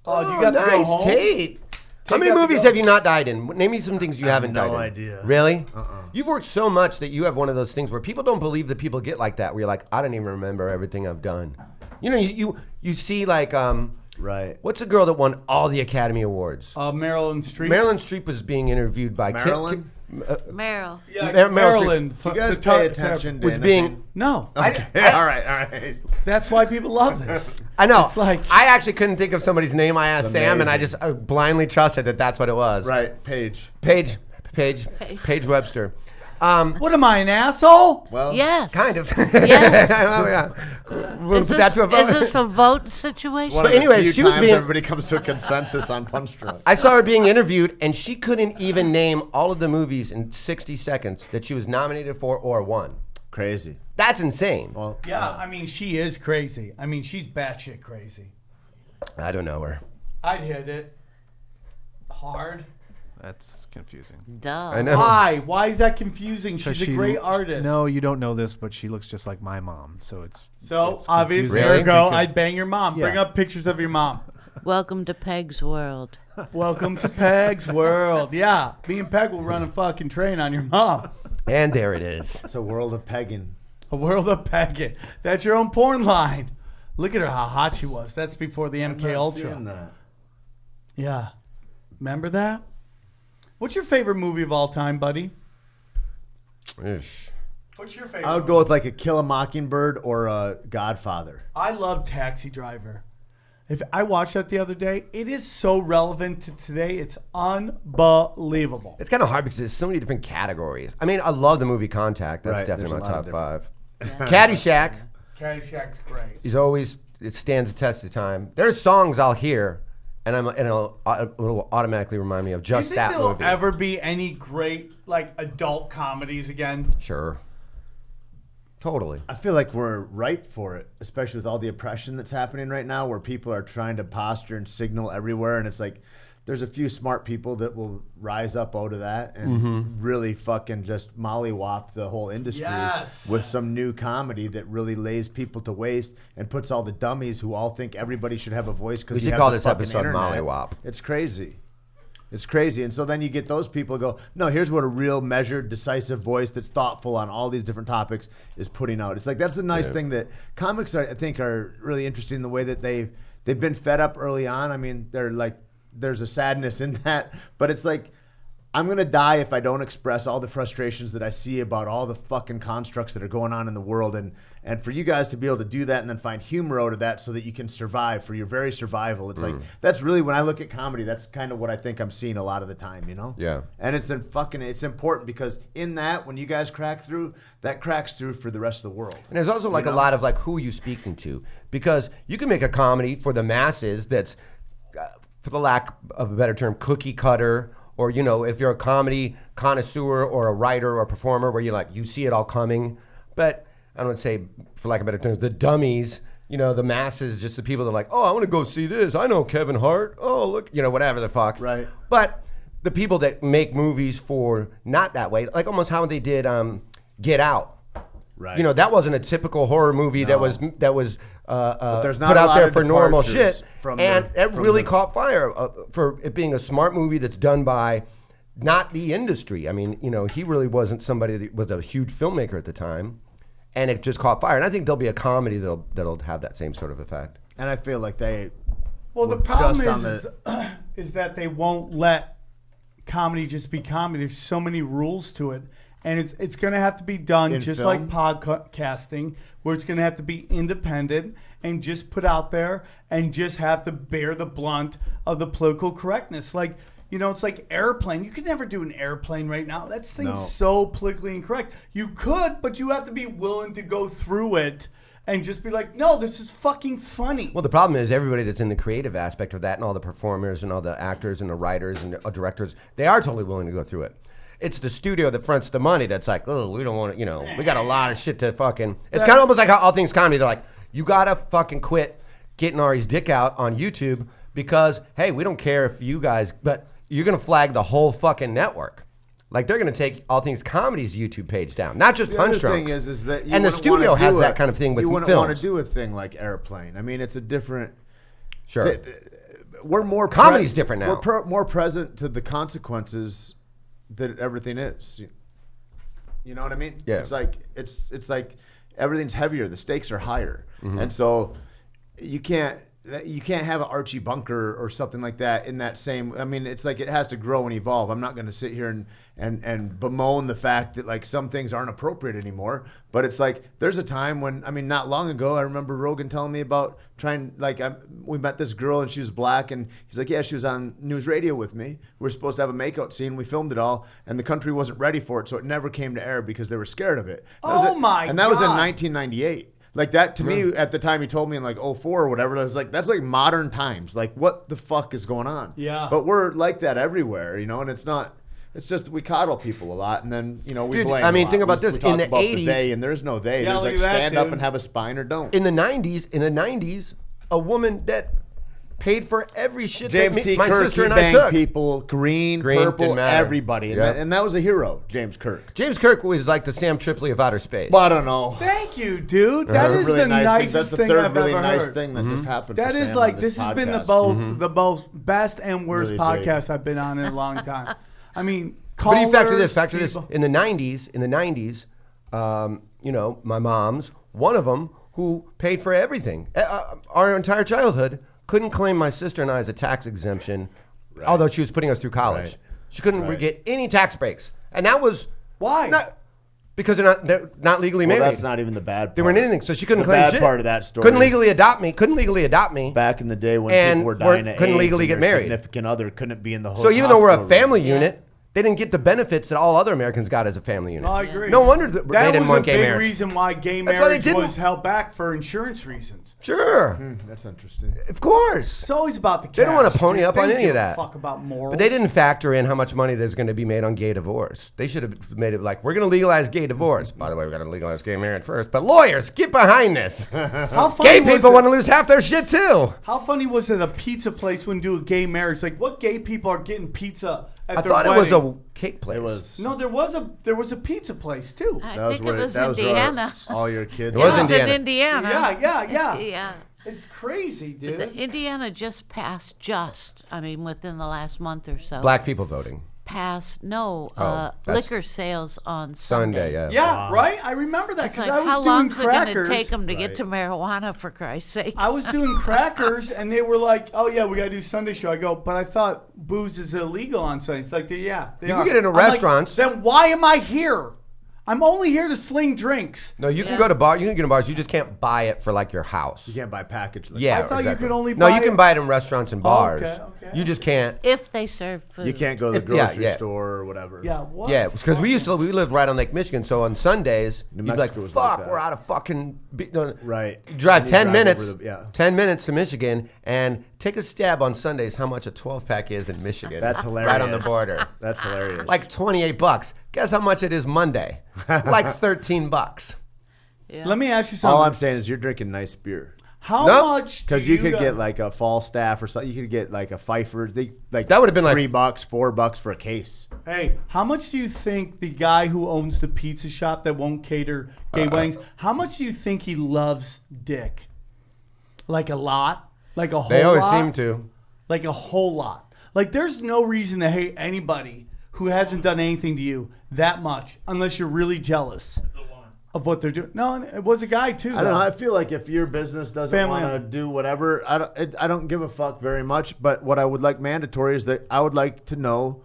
Oh, you got to go nice, home? Tate. How many got to movies go. have you not died in? Name me some things you haven't no died in. idea. Really? You've worked so much that you have one of those things where people don't believe that people get like that. Where you're like, I don't even remember everything I've done. You know, you see like Right. what's the girl that won all the Academy Awards? Marilyn Streep. Marilyn Streep was being interviewed by Marilyn? Meryl. Yeah, Meryl Marilyn. Streep. You guys the pay tar- attention to was anything? being. No. Okay. all right. That's why people love this. I know. It's like- I actually couldn't think of somebody's name. I asked It's Sam, and I amazing. just blindly trusted that that's what it was. Right. Paige. Paige Webster. What am I, an asshole? Well, Yes. Kind of. Yes. Oh, yeah. We'll Is put that to a vote. this a vote situation? one But of the anyways, few she was times being- everybody comes to a consensus on Punch Drunk. I saw her being interviewed, and she couldn't even name all of the movies in 60 seconds that she was nominated for or won. Crazy. That's insane. Well, Yeah, I mean, she is crazy. I mean, she's batshit crazy. I don't know her. I'd hit it hard. That's confusing. Duh. I know. Why? Why is that confusing? 'Cause She's a great artist. No, you don't know this, but she looks just like my mom. So it's So, obvious. Really? There you go. Because- I'd bang your mom. Yeah. Bring up pictures of your mom. Welcome to Peg's world. Welcome to Peg's world. Yeah, me and Peg will run a fucking train on your mom. And there it is. it's a world of pegging. A world of pegging. That's your own porn line. Look at her, how hot she was. That's before the MK I'm not Ultra. seeing that. Yeah. Remember that? What's your favorite movie of all time, buddy? Ish. What's your favorite? I would go with like a Kill a Mockingbird or a Godfather. I love Taxi Driver. If I watched that the other day, it is so relevant to today. It's unbelievable. It's kind of hard because there's so many different categories. I mean, I love the movie Contact. That's Right, definitely there's my a lot top of 5. Caddyshack Caddyshack's great. is always, it stands the test of time. There's songs I'll hear, and it'll automatically remind me of Do you just think that there'll movie. ever be any great like adult comedies again? Sure. Totally. I feel like we're ripe for it, especially with all the oppression that's happening right now, where people are trying to posture and signal everywhere. And it's like, there's a few smart people that will rise up out of that and really fucking just mollywop the whole industry Yes. with some new comedy that really lays people to waste and puts all the dummies who all think everybody should have a voice because We you should have call the this fucking episode internet. Mollywop. It's crazy. It's crazy. And so then you get those people who go, no, here's what a real measured, decisive voice that's thoughtful on all these different topics is putting out. It's like, that's the nice thing that comics, I think, are really interesting in the way that they've been fed up early on. I mean, they're like, there's a sadness in that, but it's like, I'm going to die if I don't express all the frustrations that I see about all the fucking constructs that are going on in the world. And for you guys to be able to do that and then find humor out of that so that you can survive for your very survival. It's like, that's really, when I look at comedy, that's kind of what I think I'm seeing a lot of the time, you know? Yeah. And it's important because in that, when you guys crack through, that cracks through for the rest of the world. And there's also like a lot of like, who are you speaking to? Because you can make a comedy for the masses that's, for the lack of a better term, cookie cutter, or, you know, if you're a comedy connoisseur or a writer or a performer where you see it all coming. But I don't say, for lack of better terms, the dummies, you know, the masses, just the people that are like, oh, I want to go see this. I know Kevin Hart. Oh, look, you know, whatever the fuck. Right. But the people that make movies for not that way, like almost how they did Get Out. Right. You know, that wasn't a typical horror movie that was there's put not a out lot there of for normal departures shit, from and the- it from really the- caught fire for it being a smart movie that's done by not the industry. I mean, you know, he really wasn't somebody that was a huge filmmaker at the time, and it just caught fire. And I think there'll be a comedy that'll have that same sort of effect. And I feel like they... Well, the were problem just on is that they won't let comedy just be comedy. There's so many rules to it. And it's going to have to be done In just film? like podcasting, where it's going to have to be independent and just put out there and just have to bear the blunt of the political correctness. Like, you know, it's like Airplane. You could never do an Airplane right now. That thing's No. so politically incorrect. You could, but you have to be willing to go through it and just be like, no, this is fucking funny. Well, the problem is everybody that's in the creative aspect of that, and all the performers and all the actors and the writers and the directors, they are totally willing to go through it. It's the studio that fronts the money that's like, oh, we don't want to, we got a lot of shit to fucking. It's kind of almost like how All Things Comedy. They're like, you gotta fucking quit getting Ari's dick out on YouTube because, hey, we don't care if you guys, but you're gonna flag the whole fucking network. Like they're gonna take All Things Comedy's YouTube page down, not just Punch The other Drunks. thing is that you and the wouldn't wanna studio has do that it- kind of thing with you wouldn't films. want to do a thing like Airplane. I mean, it's a different. Sure. We're more Comedy's different now. We're more present to the consequences that everything is. You know what I mean? Yeah. It's like everything's heavier. The stakes are higher, and so you can't have an Archie Bunker or something like that in that same. I mean, it's like it has to grow and evolve. I'm not going to sit here and bemoan the fact that like some things aren't appropriate anymore. But it's like there's a time when, I mean, not long ago, I remember Rogan telling me about trying, like, we met this girl and she was black, and he's like, yeah, she was on news radio with me. We were supposed to have a makeout scene. We filmed it all, and the country wasn't ready for it, so it never came to air because they were scared of it. And that was in 1998. Like that to me at the time he told me in like 04 or whatever, I was like, that's like modern times. Like what the fuck is going on? Yeah. But we're like that everywhere, and it's not. It's just we coddle people a lot, and then we blame. I mean, a lot. think about We this. talk In the about 80s, they, and there's no they. Yeah, There's look like at that, stand up dude. and have a spine or don't. In the 90s, a woman that paid for every shit James that T. my Kirk, sister he and I banged took. people, green, Green, purple, didn't matter. everybody, Yep. and that was a hero, James Kirk. James Kirk was like the Sam Tripoli of outer space. Well, I don't know. Thank you, dude. That That's a is really the nice thing. nicest That's the thing third I've really ever nice heard. thing that just happened. That for is Sam like on this has been the podcast. both best and worst Really podcast I've been on in a long time. I mean, But you factor this. callers, In the 90s, my mom's, one of them who paid for everything. Our entire childhood couldn't claim my sister and I as a tax exemption, although she was putting us through college. Right. She couldn't get any tax breaks. And that was Why? because they're not legally Well, married. that's not even the bad part. They weren't anything, so she couldn't the claim bad shit. part of that story Couldn't is legally adopt me. back in the day when And people were dying of couldn't AIDS legally and get their married. significant other couldn't be in the whole So even though we're a hospital family room. unit, they didn't get the benefits that all other Americans got as a family unit. I agree. No wonder they that didn't was a want gay big marriage. reason why gay That's why they marriage didn't- was held back for insurance reasons. Sure. That's interesting. Of course. It's always about the cash. They don't want to pony dude. up They on don't any give of a that. Fuck about morals. But they didn't factor in how much money there's going to be made on gay divorce. They should have made it like, we're going to legalize gay divorce. By the way, we're going to legalize gay marriage first. But lawyers, get behind this. How funny Gay was people it- want to lose half their shit too. How funny was it a pizza place wouldn't do a gay marriage? Like, what gay people are getting pizza at I their thought wedding? it was a cake place. It was. No, there was a pizza place too. I think it was Indiana. All your kids. It was in Indiana. Indiana. Yeah. Yeah. It's crazy, dude. Indiana just passed within the last month or so. Black people voting. Passed, that's- liquor sales on Sunday, Sunday. yeah. Yeah, right? I remember that It's because like, I was how doing long's it going to crackers. take them to get to marijuana, for Christ's sake? I was doing crackers, and they were like, "Oh yeah, we got to do Sunday show." I go, "But I thought booze is illegal on Sunday." It's like, "Yeah, they You are." can get into I'm like, restaurants. then why am I here? I'm only here to sling drinks. No, you can Yeah. go to bars. You can get in bars. You just can't buy it for like your house. You can't buy packaged liquor. Yeah, I thought you exactly. could only No, buy you can it- buy it in restaurants and bars. okay. You just can't. If they serve food. You can't go to the Yeah, grocery yeah. store or whatever. Yeah, what? Yeah, because we lived right on Lake Michigan, so on Sundays New you'd be like, Mexico was like "Fuck, that. we're out of fucking." Right. You drive You 10 drive minutes, over the- yeah. 10 minutes to Michigan, and take a stab on Sundays how much a 12-pack is in Michigan. That's hilarious. Right on the border. That's hilarious. Like $28. Guess how much it is Monday? Like $13. Yeah. Let me ask you something. all I'm saying is you're drinking nice beer. How No, much? Because do you could guys- get like a Falstaff or something. You could get like a Pfeiffer. That would've been like- $3, $4 for a case. Hey, how much do you think the guy who owns the pizza shop that won't cater gay weddings? How much do you think he loves dick? Like a lot? Like a whole lot? They always seem to. Like a whole lot. Like there's no reason to hate anybody who hasn't done anything to you that much, unless you're really jealous of what they're doing. No, it was a guy too. I don't know. I feel like if your business doesn't Family want to do whatever, I don't give a fuck very much. But what I would like mandatory is that I would like to know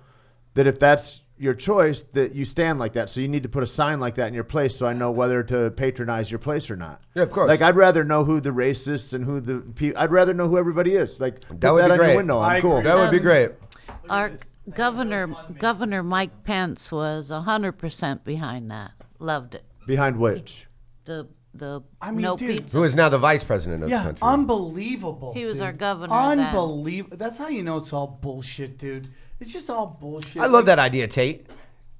that if that's your choice, that you stand like that. So you need to put a sign like that in your place, so I know whether to patronize your place or not. Yeah, of course. Like I'd rather know who the racists and who the people. I'd rather know who everybody is. Like put That would be on great. your window. I I'm cool. agree. That would be great. Our Governor Mike Pence was 100% behind that. Loved it. Behind which? The no dude, pizza. Who is now the vice president of the Yeah, country. unbelievable. He was dude. our governor then. Unbelievable. That's how you know it's all bullshit, dude. It's just all bullshit. I love that idea, Tate.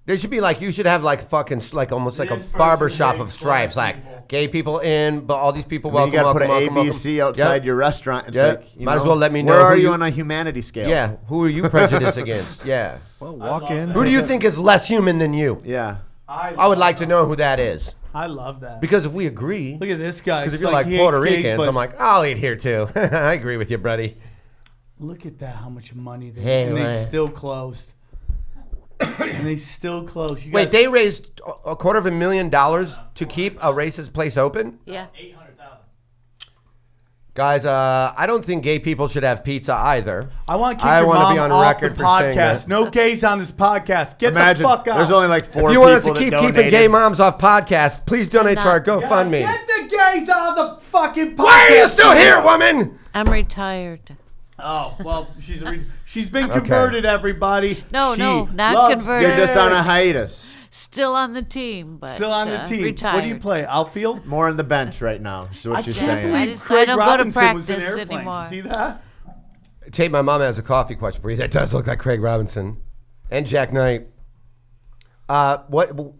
There should be like, you should have like fucking, like almost like a This person barber shop makes of stripes. black Like, people. gay people in, but all these people You welcome, got to put an welcome, welcome, ABC welcome. outside Yep. your restaurant. It's Yep. like, you Might as know, well let me know where who are you you- on a humanity scale? Yeah, who are you prejudiced against? Yeah. Well, walk in. Who do you think is less human than you? Yeah. I would like to know who that is. I love that. Because if we agree, Look at this guy. because if It's you're like he Puerto hates gays, Ricans, but I'm like, I'll eat here too. I agree with you, buddy. look at that, how much money they Hey, and they man. still closed. And they still closed. Wait, they raised $250,000 to keep a racist place open? Yeah. 800,000. Guys, I don't think gay people should have pizza either. I want to keep I your wanna mom be on off record the for saying podcast. that. No gays on this podcast. Get Imagine the fuck out. there's only like 4 If you people want us to that keep donated. keeping gay moms off podcasts, please donate to our GoFundMe. Get the gays on the fucking podcast. Why are you still here, woman? I'm retired. Oh, well, she's been converted, everybody. No, She no, not loves converted. You're just on a hiatus. Still on the team, but Still on the team. Retired. What do you play? Outfield? More on the bench right now. Is what she's saying. I just- Craig I don't go to Robinson was in practice airplanes. anymore. You see that? Tate, my mom has a coffee question for you that does look like Craig Robinson and Jack Knight.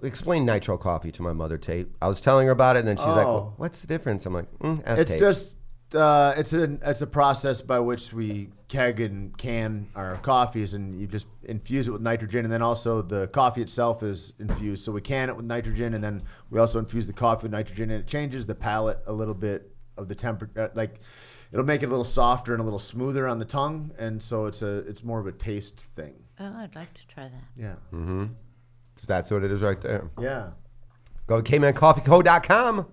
Explain nitro coffee to my mother, Tate. I was telling her about it, and then she's like, well, "What's the difference?" I'm like, ask It's Tate. just it's a process by which we keg and can our coffees, and you just infuse it with nitrogen, and then also the coffee itself is infused. So we can it with nitrogen, and then we also infuse the coffee with nitrogen, and it changes the palate a little bit of the temperature. Like it'll make it a little softer and a little smoother on the tongue, and so it's more of a taste thing. Oh, I'd like to try that. Yeah. Mm-hmm. So that's what it is right there. Yeah. Go to kmancoffeeco.com.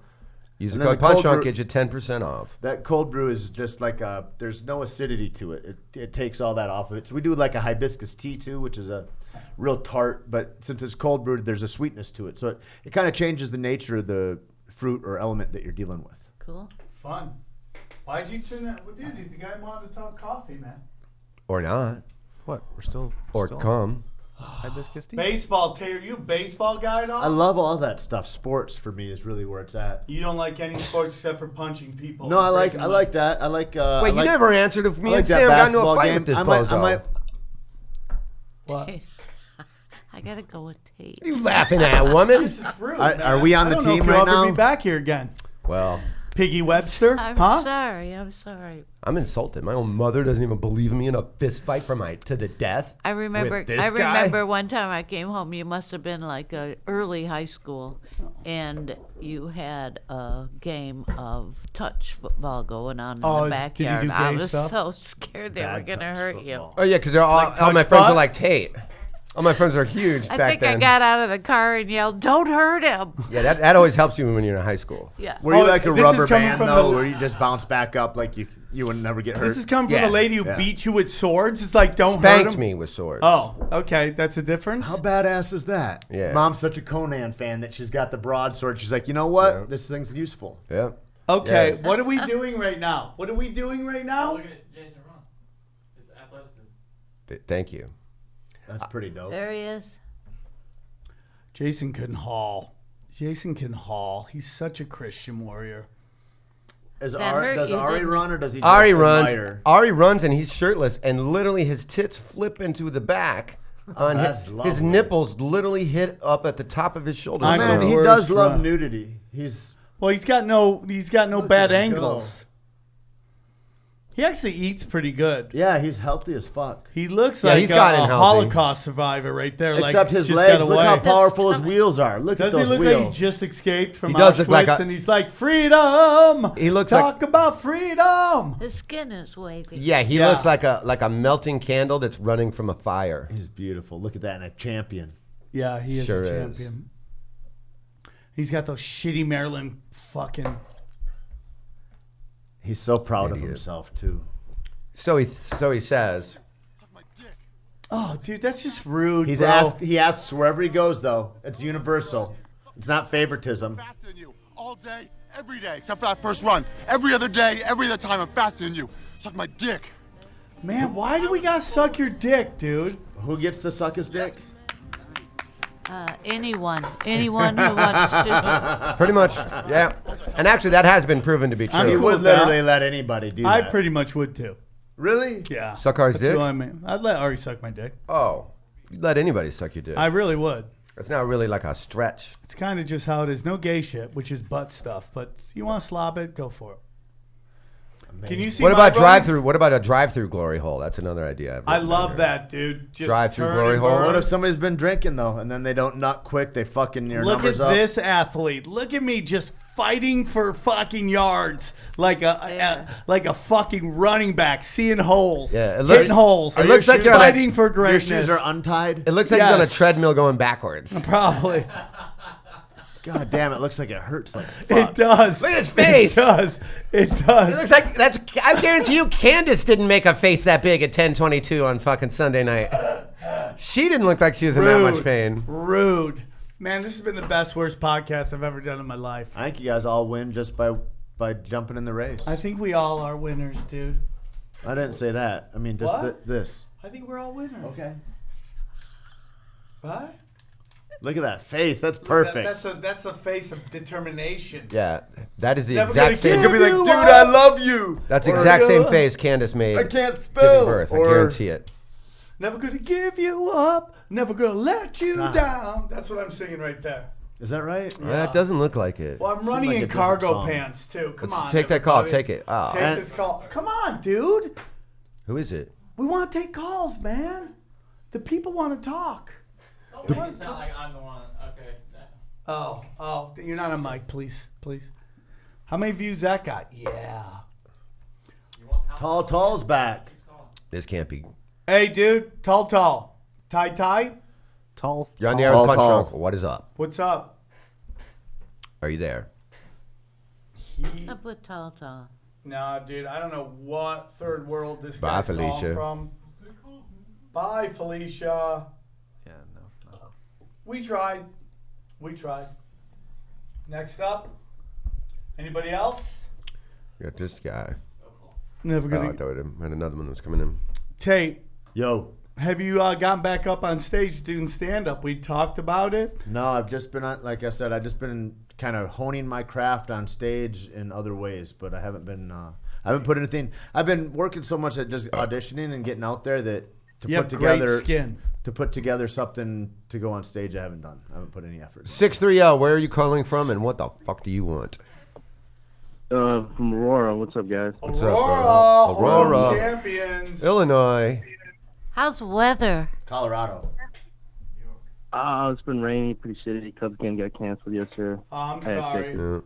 Use the And then code the cold PUNCHDRUNK, brew- get you 10% off. That cold brew is just like there's no acidity to it. It takes all that off of it. So we do like a hibiscus tea too, which is a real tart, but since it's cold brewed, there's a sweetness to it. So it kind of changes the nature of the fruit or element that you're dealing with. Cool. Fun. Why'd you turn that? Well, dude, the guy wanted to talk coffee, man. Or not. What? We're still. Or still come. Hibiscus tea. Baseball, Taylor. You a baseball guy at all? I love all that stuff. Sports for me is really where it's at. You don't like any sports except for punching people. No, I like breaking that. I like. Wait, I you like, never answered if me I like and that Sam got into a basketball fight game. with this I might. bozo. What? I gotta go with Tate. What are you laughing at, woman? This is rude, Are- man. are we on I the don't know team if you'll right ever now? be back here again. Well, Piggy Webster? I'm huh? sorry. I'm sorry. I'm insulted. My own mother doesn't even believe me in a fist fight to the death. I remember. with this I guy? remember one time I came home. You must have been like early high school, and you had a game of touch football going on in Oh, the did you do backyard. I gay was stuff? so scared they were Bad gonna touch hurt football. Oh yeah, because they're all Like all my touch friends butt? are like Tate. All my friends are huge I back think then. I got out of the car and yelled, "Don't hurt him!" Yeah, that always helps you when you're in high school. Yeah. Were you Oh, like a this is rubber coming band from though, the- where you just bounce back up like you would never get hurt? This is coming from Yeah. the lady who Yeah. beat you with swords. It's like, don't hurt Spanked him. me with swords. Oh, okay. That's a difference. How badass is that? Yeah. Mom's such a Conan fan that she's got the broadsword. She's like, you know what? Yeah. This thing's useful. Yeah. Okay, Yeah. what are we doing right now? What are we doing right now? Look at Jason Ron. His athleticism. Thank you. That's pretty dope. There he is. Jason can haul. Jason can haul. He's such a Christian warrior. Does That hurt Ari you, didn't run or does he? Ari just runs. admire? Ari runs and he's shirtless, and literally his tits flip into the back. On That's his lovely. nipples literally hit up at the top of his shoulders. I'm Man, the he worst does love run. nudity. He's Well, he's got no Look bad at him angles. He actually eats pretty good. yeah, he's healthy as fuck. He looks Yeah, like he's a gotten healthy. Holocaust survivor right there. Except like, his just legs. got Look how away. powerful his wheels are. Look Does at he those look wheels. like he just escaped from He does Auschwitz look like a- and he's like, freedom! He looks like- Talk about freedom! His skin is wavy. Yeah, he Yeah. looks like a melting candle that's running from a fire. He's beautiful. Look at that, and a champion. Yeah, he is Sure a is. champion. He's got those shitty Maryland fucking... He's so proud of Idiot. himself too. So he says. Oh, dude, that's just rude, He bro. asks wherever he goes though. It's universal. It's not favoritism. Faster than you all day, every day, except for that first run. Every other day, every other time, I'm faster than you. Suck my dick. Man, why do we gotta suck your dick, dude? Who gets to suck his dick? Anyone who wants to. Pretty much, yeah. And actually, that has been proven to be true. You cool would with that. literally let anybody do I that. pretty much would too. Really? Yeah. Suck Ari's That's dick? what I mean. I'd let Ari suck my dick. Oh, you'd let anybody suck your dick. I really would. It's not really like a stretch. It's kind of just how it is. No gay shit, which is butt stuff. But if you want to slob it, go for it. Can you see What my about run? drive-through? What about a drive-through glory hole? That's another idea. I've I written love down that, dude. Just Drive-through turn glory and hole. burn. What if somebody's been drinking though, and then they don't nut quick? They fucking your Look numbers at up. this athlete. Look at me just fighting for fucking yards like a fucking running back, seeing holes. Yeah, it looks- hitting holes. it looks like you're on a- fighting for Your greatness. shoes are untied. It looks like he's on a Yes. treadmill going backwards. Probably. God damn, it looks like it hurts. Like It fuck. does. Look at his face. It does. It does. It looks like that's. I guarantee you, Candace didn't make a face that big at 10:22 on fucking Sunday night. She didn't look like she was in that much pain. Rude. Man, this has been the best, worst podcast I've ever done in my life. I think you guys all win just by jumping in the race. I think we all are winners, dude. I didn't say that. I mean, just What? this. I think we're all winners. Okay. What? Look at that face. That's perfect. That's a face of determination. Yeah, that is the Never exact gonna same. give You'll be like, you dude, up. I love you. That's the Or, exact same face Candace made. I can't giving spell. birth. I Or- guarantee it. Never gonna give you up. Never gonna let you God. down. That's what I'm singing right there. Is that right? That doesn't look like it. Well, I'm Seemed running like a in different cargo song. pants too. Come Let's on. take that call. everybody. Take it. Oh. Take this call. Come on, dude. Who is it? We want to take calls, man. The people want to talk. Oh, make it sound like I'm the one. Okay. Oh, you're not on mic, please. How many views that got? Yeah. Tall's back. This can't be. Hey, dude. Tall. Tie. Tall. You're on the air with Punch Drunk. What is up? What's up? Are you there? What's up with Tall? Nah, dude. I don't know what third world this Bye, guy's calling Felicia. from. Bye, Felicia. Yeah, no. We tried. Next up. Anybody else? We got this guy. Never Oh, gonna. I thought I had another one that was coming in. Tate, Yo. have you gotten back up on stage doing stand-up? We talked about it. No, I've just been on, like I said, I've just been kind of honing my craft on stage in other ways, but I haven't been, I haven't put anything. I've been working so much at just auditioning and getting out there that You have great skin. to put together something to go on stage, I haven't done. I haven't put any effort. 630, where are you calling from and what the fuck do you want? From Aurora. What's up, guys? What's up, Aurora, bro? Aurora. home champions. Illinois. How's the weather? Colorado. It's been rainy, pretty shitty. Cubs game got canceled yesterday. Oh, I'm Hectic. sorry.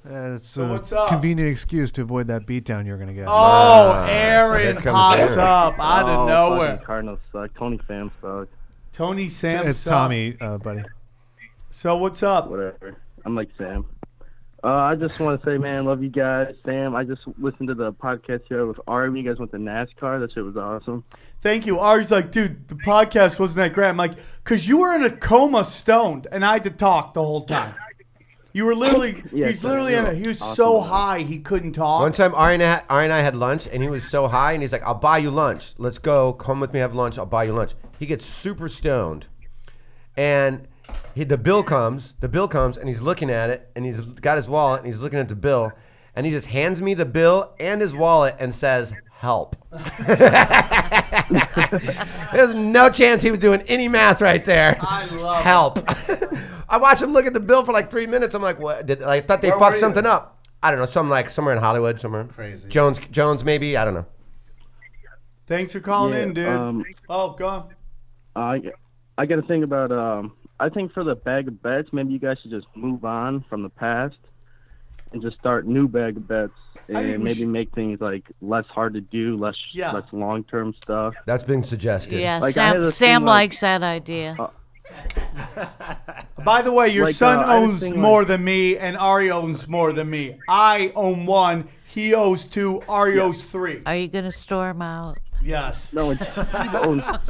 Yeah. It's So a what's up? convenient excuse to avoid that beatdown you're going to get. Oh, Here Aaron comes pops Aaron. up out of nowhere. Fucking Cardinals suck. Tony Pham suck. Tony Sam. It's sucks. Tommy, buddy. So what's up? Whatever. I'm like Sam. I just want to say, man, love you guys. Sam, I just listened to the podcast here with Ari. You guys went to NASCAR. That shit was awesome. Thank you. Ari's like, dude, the podcast wasn't that great. I'm like, because you were in a coma stoned, and I had to talk the whole time. You were literally, Yeah, he's literally in a, he was awesome, so man. high he couldn't talk. One time, Ari and I had lunch, and he was so high, and he's like, I'll buy you lunch. Let's go. Come with me, have lunch. I'll buy you lunch. He gets super stoned. And the bill comes, and he's looking at it, and he's got his wallet, and he's looking at the bill, and he just hands me the bill and his wallet and says, help. There's no chance he was doing any math right there. I love help. I watched him look at the bill for like 3 minutes. I'm like, what? I thought they Where fucked were something you? up. I don't know. Somewhere in Hollywood, somewhere. Crazy. Jones maybe. I don't know. Thanks for calling Yeah, in, dude. Oh, go on. I got to think about. I think for the bag of bets, maybe you guys should just move on from the past and just start new bag of bets I think and we maybe should- make things like less hard to do, less long term stuff. That's been suggested. Yeah, Like, I had Sam, this Sam thing like- likes that idea. By the way, your Like, son I was owns thinking, more like- than me, and Ari owns more than me. I own one. He owes two. Ari owes three. Are you gonna storm out? Yes. No, it's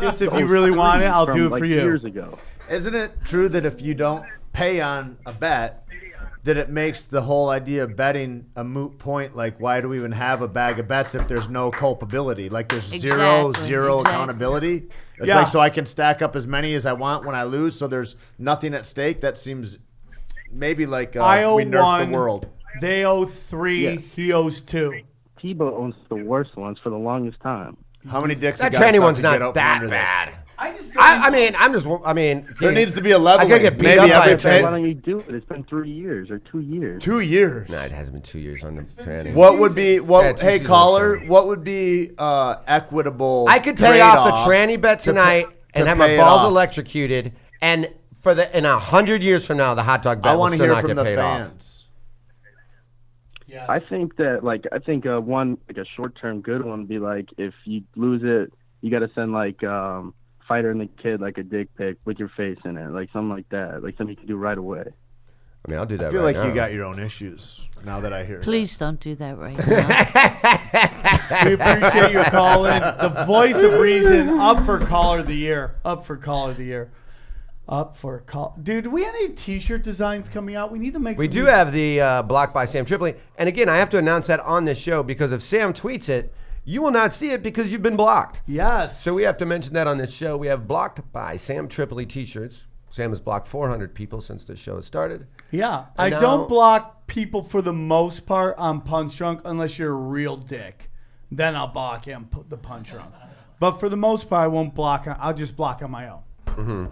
Just if you really want it, I'll do it for you. Years ago. Isn't it true that if you don't pay on a bet, that it makes the whole idea of betting a moot point. Like, why do we even have a bag of bets if there's no culpability? Like, there's zero accountability. It's like, so I can stack up as many as I want when I lose, so there's nothing at stake. That seems maybe like I owe we nerf one, the world. They owe 3, he owes 2. Teeb owns the worst ones for the longest time. How many dicks? That you gotta tranny suck one's to not get out from that under bad. this? There needs to be a leveling. I gotta get beat Maybe up by every a Why don't you do it? It's been 3 years or 2 years. 2 years. Nah, it hasn't been 2 years on the tranny. What would be Yeah, hey caller? What would be equitable? I could pay off the trade-off tranny bet tonight and have my balls electrocuted, and in 100 years from now, the hot dog bet will still not get paid off. I think that one a short-term good one would be like if you lose it, you got to send Fighter and the Kid like a dick pic with your face in it, like something like that, like something you can do right away. I mean, I'll do that. I feel right like now. you got your own issues now that I hear. Please don't do that right now. We appreciate you calling. The voice of reason, up for caller of the year. Dude, do we have any T-shirt designs coming out? We need to make. We do have the Blocked by Sam Tripoli. And again, I have to announce that on this show because if Sam tweets it, you will not see it because you've been blocked. Yes. So we have to mention that on this show. We have Blocked by Sam Tripoli T-shirts. Sam has blocked 400 people since the show has started. Yeah. And I don't block people for the most part on Punch Drunk unless you're a real dick. Then I'll block him, the Punch Drunk. But for the most part, I won't block. I'll just block on my own. Mm-hmm.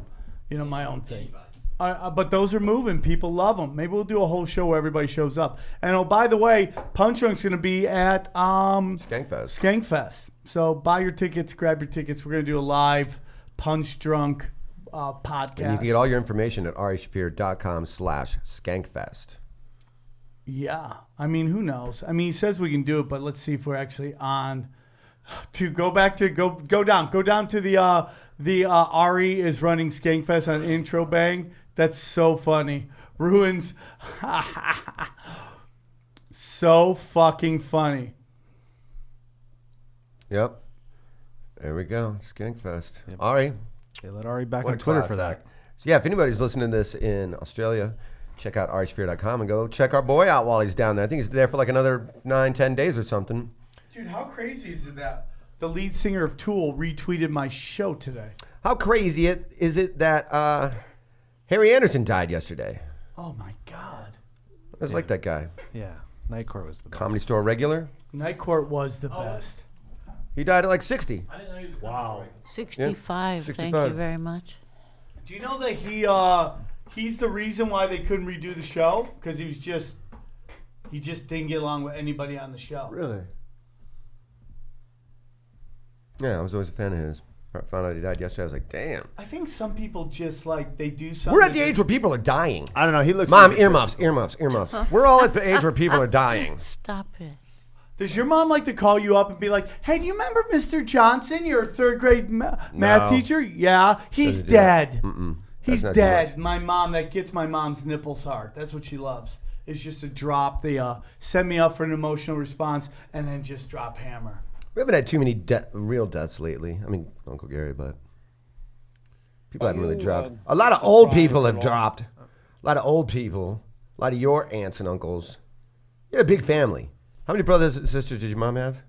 You know, my own thing. But those are moving. People love them. Maybe we'll do a whole show where everybody shows up. And oh, by the way, Punch Drunk's going to be at Skankfest. So buy your tickets, grab your tickets. We're going to do a live Punch Drunk podcast. And you can get all your information at arishafir.com/skankfest. Yeah. I mean, who knows? I mean, he says we can do it, but let's see if we're actually on. To go down to the Ari is running Skankfest on Intro Bang. That's so funny. Ruins. So fucking funny. Yep. There we go. Skankfest. Yep. Ari. They let Ari back What on a Twitter class for that. act. So yeah, if anybody's listening to this in Australia, check out arishafir.com and go check our boy out while he's down there. I think he's there for like another 9-10 days or something. Dude, how crazy is it that the lead singer of Tool retweeted my show today? How crazy is it that Harry Anderson died yesterday? Oh my God. I was like that guy. Yeah, Night Court was the best. Comedy Store regular. Night Court was the best. He died at like 60. I didn't know he was Wow. 65. Thank 65. you very much. Do you know that he's the reason why they couldn't redo the show? Because he just didn't get along with anybody on the show. Really? Yeah, I was always a fan of his. I found out he died yesterday. I was like, damn. I think some people just they do something. We're at the age where people are dying. I don't know. He looks. Mom, like earmuffs. We're all at the age where people are dying. Stop it. Does your mom like to call you up and be like, "Hey, do you remember Mr. Johnson, your third grade math No. teacher? Yeah, he's Doesn't do that. dead. Mm-mm. He's That's not too dead." much. My mom, that gets my mom's nipples hard. That's what she loves. It's just a drop. They set me up for an emotional response and then just drop hammer. We haven't had too many real deaths lately. I mean, Uncle Gary, but people haven't really dropped. A lot of old people have dropped. A lot of old people. A lot of your aunts and uncles. You had a big family. How many brothers and sisters did your mom have?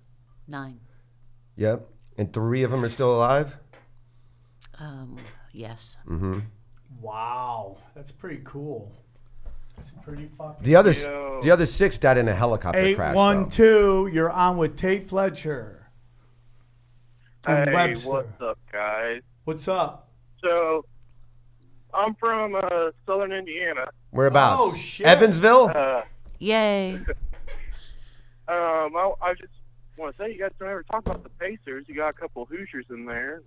9. Yep. And 3 of them are still alive? Yes. Mm-hmm. Wow, that's pretty cool. That's pretty fucking. The other 6 died in a helicopter crash. 812, you're on with Tait Fletcher. And Hey, Webster. what's up, guys? What's up? So, I'm from southern Indiana. Whereabouts? Oh, shit. Evansville? Yay. I just want to say, you guys don't ever talk about the Pacers. You got a couple of Hoosiers in there.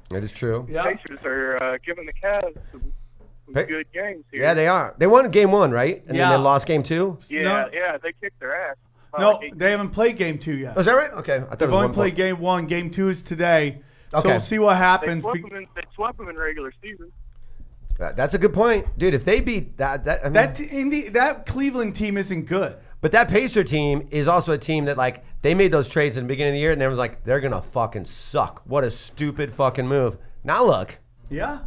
That is true. Yeah. Pacers are giving the Cavs some good games here. Yeah, they are. They won game 1, right? And Yeah. then they lost game 2? Yeah, they kicked their ass. No, they haven't played game 2 yet. Oh, is that right? Okay. I thought They've it was only 1 played game 1. Game 2 is today. So Okay. we'll see what happens. They swept them in regular season. That's a good point. Dude, if they beat that I mean, that Cleveland team isn't good. But that Pacer team is also a team that, like, they made those trades in the beginning of the year, and everyone's like, they're going to fucking suck. What a stupid fucking move. Now look. Yeah.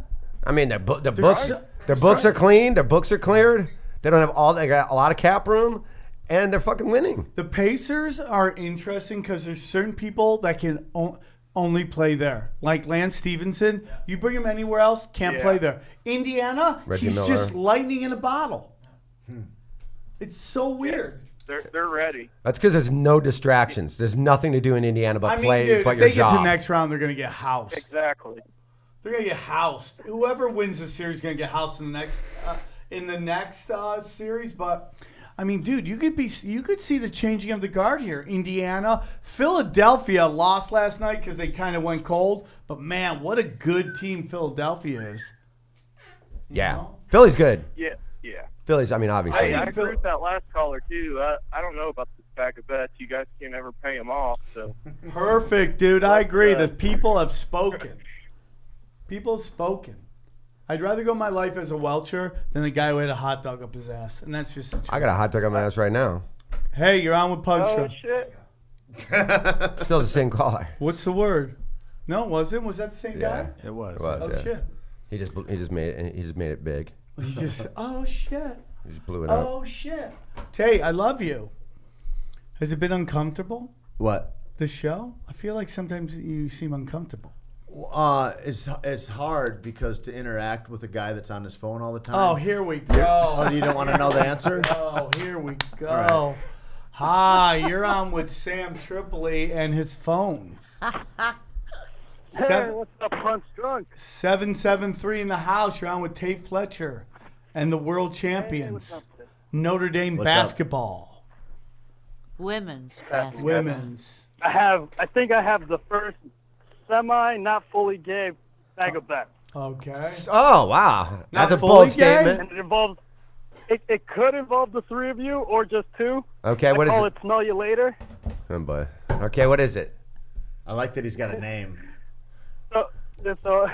I mean, their books are clean. Their books are cleared. They don't have they got a lot of cap room, and they're fucking winning. The Pacers are interesting because there's certain people that can only play there. Like Lance Stevenson, you bring him anywhere else, can't play there. Indiana, Reggie he's Miller. just lightning in a bottle. It's so weird. They're ready. That's because there's no distractions. There's nothing to do in Indiana but play, dude, but if your they job. get to next round, they're going to get housed. Exactly. They're going to get housed. Whoever wins the series is going to get housed in the next series. But I mean, dude, you could see the changing of the guard here. Indiana, Philadelphia lost last night because they kind of went cold. But man, what a good team Philadelphia is. Yeah, Philly's good. Yeah. Philly's, I mean, obviously. I agree with that last caller too. I don't know about this bag of bets. You guys can't ever pay them off. So Perfect, dude. I agree. The people have spoken. People have spoken. I'd rather go my life as a Welcher than a guy who had a hot dog up his ass, and that's just. I got a hot dog on my ass right now. Hey, you're on with Punch oh Drunk. shit. Still the same caller. What's the word? No, it wasn't. Was that the same guy? It was. Oh yeah. shit. He just made it big. He just. Oh shit. He just blew it up. Oh shit. Tay, I love you. Has it been uncomfortable? What? This show? I feel like sometimes you seem uncomfortable. It's hard because to interact with a guy that's on his phone all the time. Oh, here we go. Oh, you don't want to know the answer? Oh, here we go. All right. Hi, you're on with Sam Tripoli and his phone. Hey, what's up, Punch Drunk? 773 in the house. You're on with Tait Fletcher and the world champions. Notre Dame What's up? basketball. Women's basketball. Women's. I think I have the first not fully gay bag of bets. Okay. Oh, wow. That's a fully bold gay? statement. And it involves, it could involve the three of you or just two. Okay, what is call it? Smell you later. Oh, boy. Okay, what is it? I like that he's got a name. So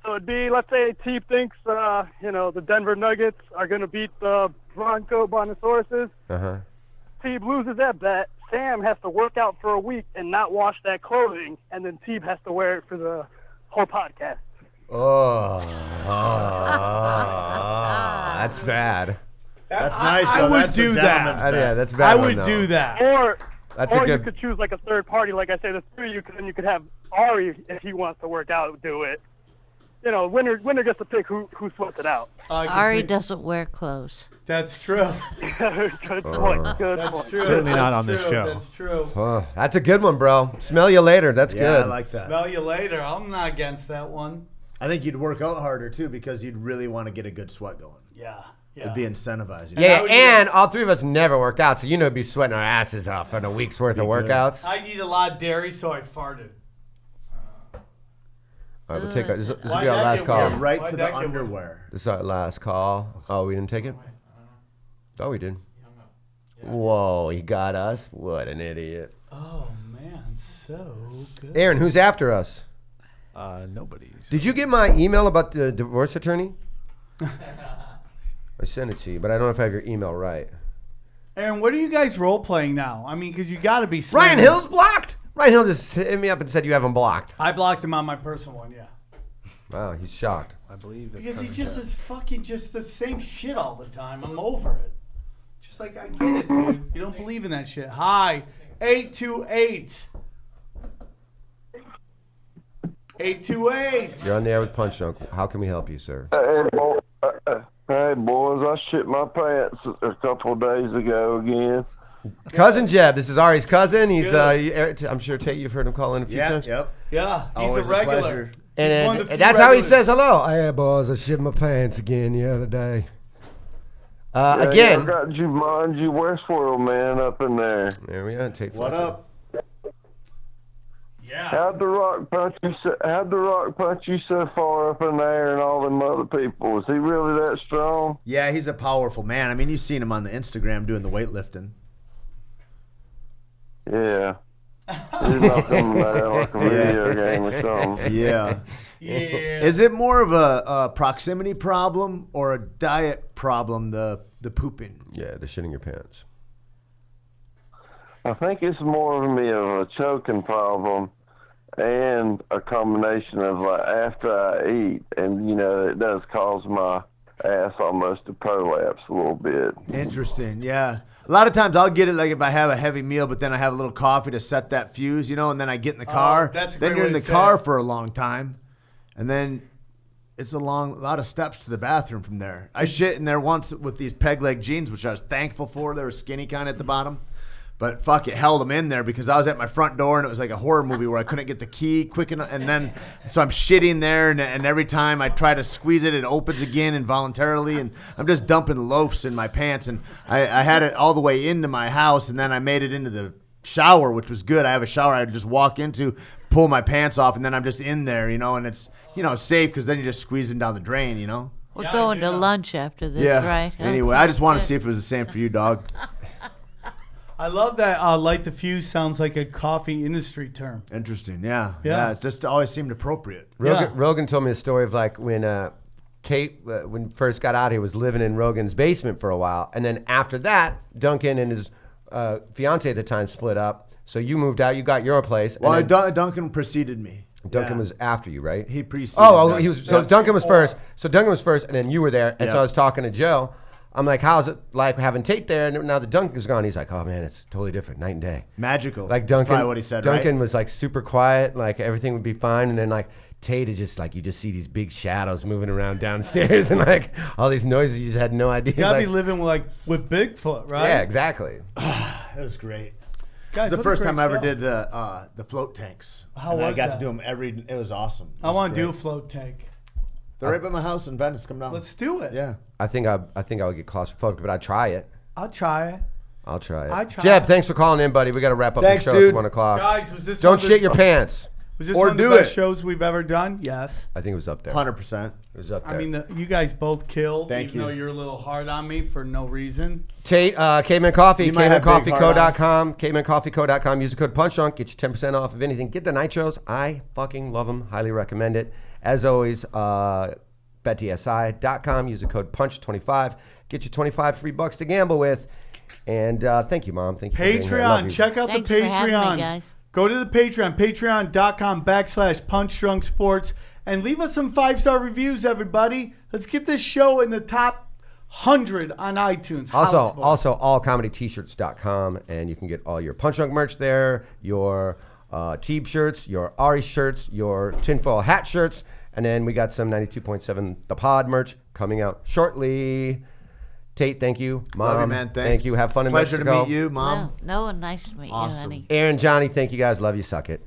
it'd be, let's say Teeb thinks, the Denver Nuggets are going to beat the Bronco Brontosauruses. Uh-huh. Teeb loses that bet. Sam has to work out for a week and not wash that clothing, and then Teeb has to wear it for the whole podcast. Oh, that's bad. That's nice, I though. would That's do a that. gentleman's bet. Yeah, that's bad. I one, would though. do that. Or That's a you good. could choose like a third party, like I say, the three. You could have Ari if he wants to work out, do it. Winner gets to pick who sweats it out. Ari doesn't wear clothes. That's true. Good point. Good That's point. true. Certainly not That's on this true. show. That's true. Oh, that's a good one, bro. Smell you later. That's Yeah, good. I like that. Smell you later. I'm not against that one. I think you'd work out harder, too, because you'd really want to get a good sweat going. Yeah. It'd be incentivizing. Yeah, would and all three of us never work out, so we'd be sweating our asses off on a week's worth of good. workouts. I eat a lot of dairy, so I farted. All right, we'll take this will Why'd be our that last get call. weird? Right Why'd to that the get weird? underwear. This is our last call. Oh, we didn't take it? Oh, we did. Whoa, he got us? What an idiot. Oh, man. So good. Aaron, who's after us? Nobody. Did you get my email about the divorce attorney? I sent it to you, but I don't know if I have your email right. Aaron, what are you guys role-playing now? I mean, because you got to be Ryan slim. Hill's blocked? Ryan Hill just hit me up and said you have him blocked. I blocked him on my personal one, yeah. Wow, he's shocked. I believe it's Because he cousin just Jeff. is fucking just the same shit all the time. I'm over it. Just like, I get it, dude. You don't believe in that shit. Hi, 828. 828. You're on the air with Punch Drunk. How can we help you, sir? Hey, boys, I shit my pants a couple of days ago again. Cousin Jeb, this is Ari's cousin. He's, I'm sure, Tate, you've heard him call in a few Yeah, times. yep. Yeah, he's Always a regular. pleasure. And, one of the few that's how he regulars. says hello. Hey, boys, I shit my pants again the other day. Yeah, Again. I got Jumanji Westworld man up in there. There we are. Tate What Fletcher. up? Yeah. How'd the Rock punch you so far up in there and all them other people? Is he really that strong? Yeah, he's a powerful man. I mean, you've seen him on the Instagram doing the weightlifting. Yeah. He's knocking like a video game or something. Yeah. Yeah. Is it more of a proximity problem or a diet problem, the pooping? Yeah, the shitting your pants. I think it's more of me of a choking problem and a combination of like after I eat, and it does cause my ass almost to prolapse a little bit. Interesting, yeah. A lot of times I'll get it like if I have a heavy meal, but then I have a little coffee to set that fuse, and then I get in the car. That's a then great you're way in the to say car it. for a long time, and then it's a lot of steps to the bathroom from there. I shit in there once with these peg leg jeans, which I was thankful for. They were skinny kind of at the bottom. But fuck, it held them in there because I was at my front door and it was like a horror movie where I couldn't get the key quick enough. And then, so I'm shitting there and every time I try to squeeze it, it opens again involuntarily. And I'm just dumping loafs in my pants. And I had it all the way into my house and then I made it into the shower, which was good. I have a shower I just walk into, pull my pants off, and then I'm just in there, and it's, safe because then you're just squeezing down the drain, We're going to lunch after this, Yeah. right? Anyway, Okay, I just want to good. see if it was the same for you, dog. I love that Light the Fuse sounds like a coffee industry term. Interesting, yeah. Yeah. It just always seemed appropriate. Rogan told me a story of like when Tait, when he first got out here, was living in Rogan's basement for a while. And then after that, Duncan and his fiance at the time split up. So you moved out, you got your place. Well, and then Duncan preceded me. Duncan Yeah. was after you, right? He preceded Oh, me. he was. So Duncan was first. So Duncan was first, and then you were there. And so Yeah. I was talking to Joe. I'm like, how's it like having Tait there? And now that Duncan's gone, he's like, oh man, it's totally different, night and day. Magical. Like That's Duncan, probably what he said, Duncan right? was like super quiet, like everything would be fine, and then like Tait is just like you just see these big shadows moving around downstairs and like all these noises you just had no idea. You gotta like, be living with Bigfoot, right? Yeah, exactly. That was great. Guys, It's the what a first great time I ever show. did the float tanks. How And I was got that? to do them it was awesome. It I was want to do a great. float tank. They're right by my house in Venice. Come down. Let's do it. Yeah. I think I would get claustrophobic, but I'd try it. I'll try it. I'll try it. I try Jeb, it. thanks for calling in, buddy. We got to wrap up Thanks, the show. dude. It's 1 o'clock. Guys, was this Don't one of shit the- your pants. Was this Or one of the do best it. shows we've ever done? Yes. I think it was up there. 100%. It was up there. I mean, you guys both killed. Thank even you. though you're a little hard on me for no reason. Tait, Caveman Coffee, You might have big cavemancoffeeco.com, cavemancoffeeco.com. Use the code PUNCHDRUNK, get you 10% off of anything. Get the nitros. I fucking love them. Highly recommend it. As always, betdsi.com. Use the code PUNCH25. Get you 25 free bucks to gamble with. And thank you, Mom. Thank you for being here. I love Patreon. you. Check out Thanks the for having me, Patreon. guys. Go to the Patreon, patreon.com/punchdrunksports, and leave us some 5-star reviews, everybody. Let's get this show in the top 100 on iTunes. Also, allcomedyt-shirts.com, and you can get all your Punch Drunk merch there, your Teeb shirts, your Ari shirts, your tinfoil hat shirts, and then we got some 92.7 The Pod merch coming out shortly. Tait, thank you. Mom, Love you, man. Thanks. thank you. Have fun in Pleasure Mexico. to meet you, Mom. No, nice to meet Awesome. you, honey. Aaron, Johnny, thank you guys. Love you. Suck it.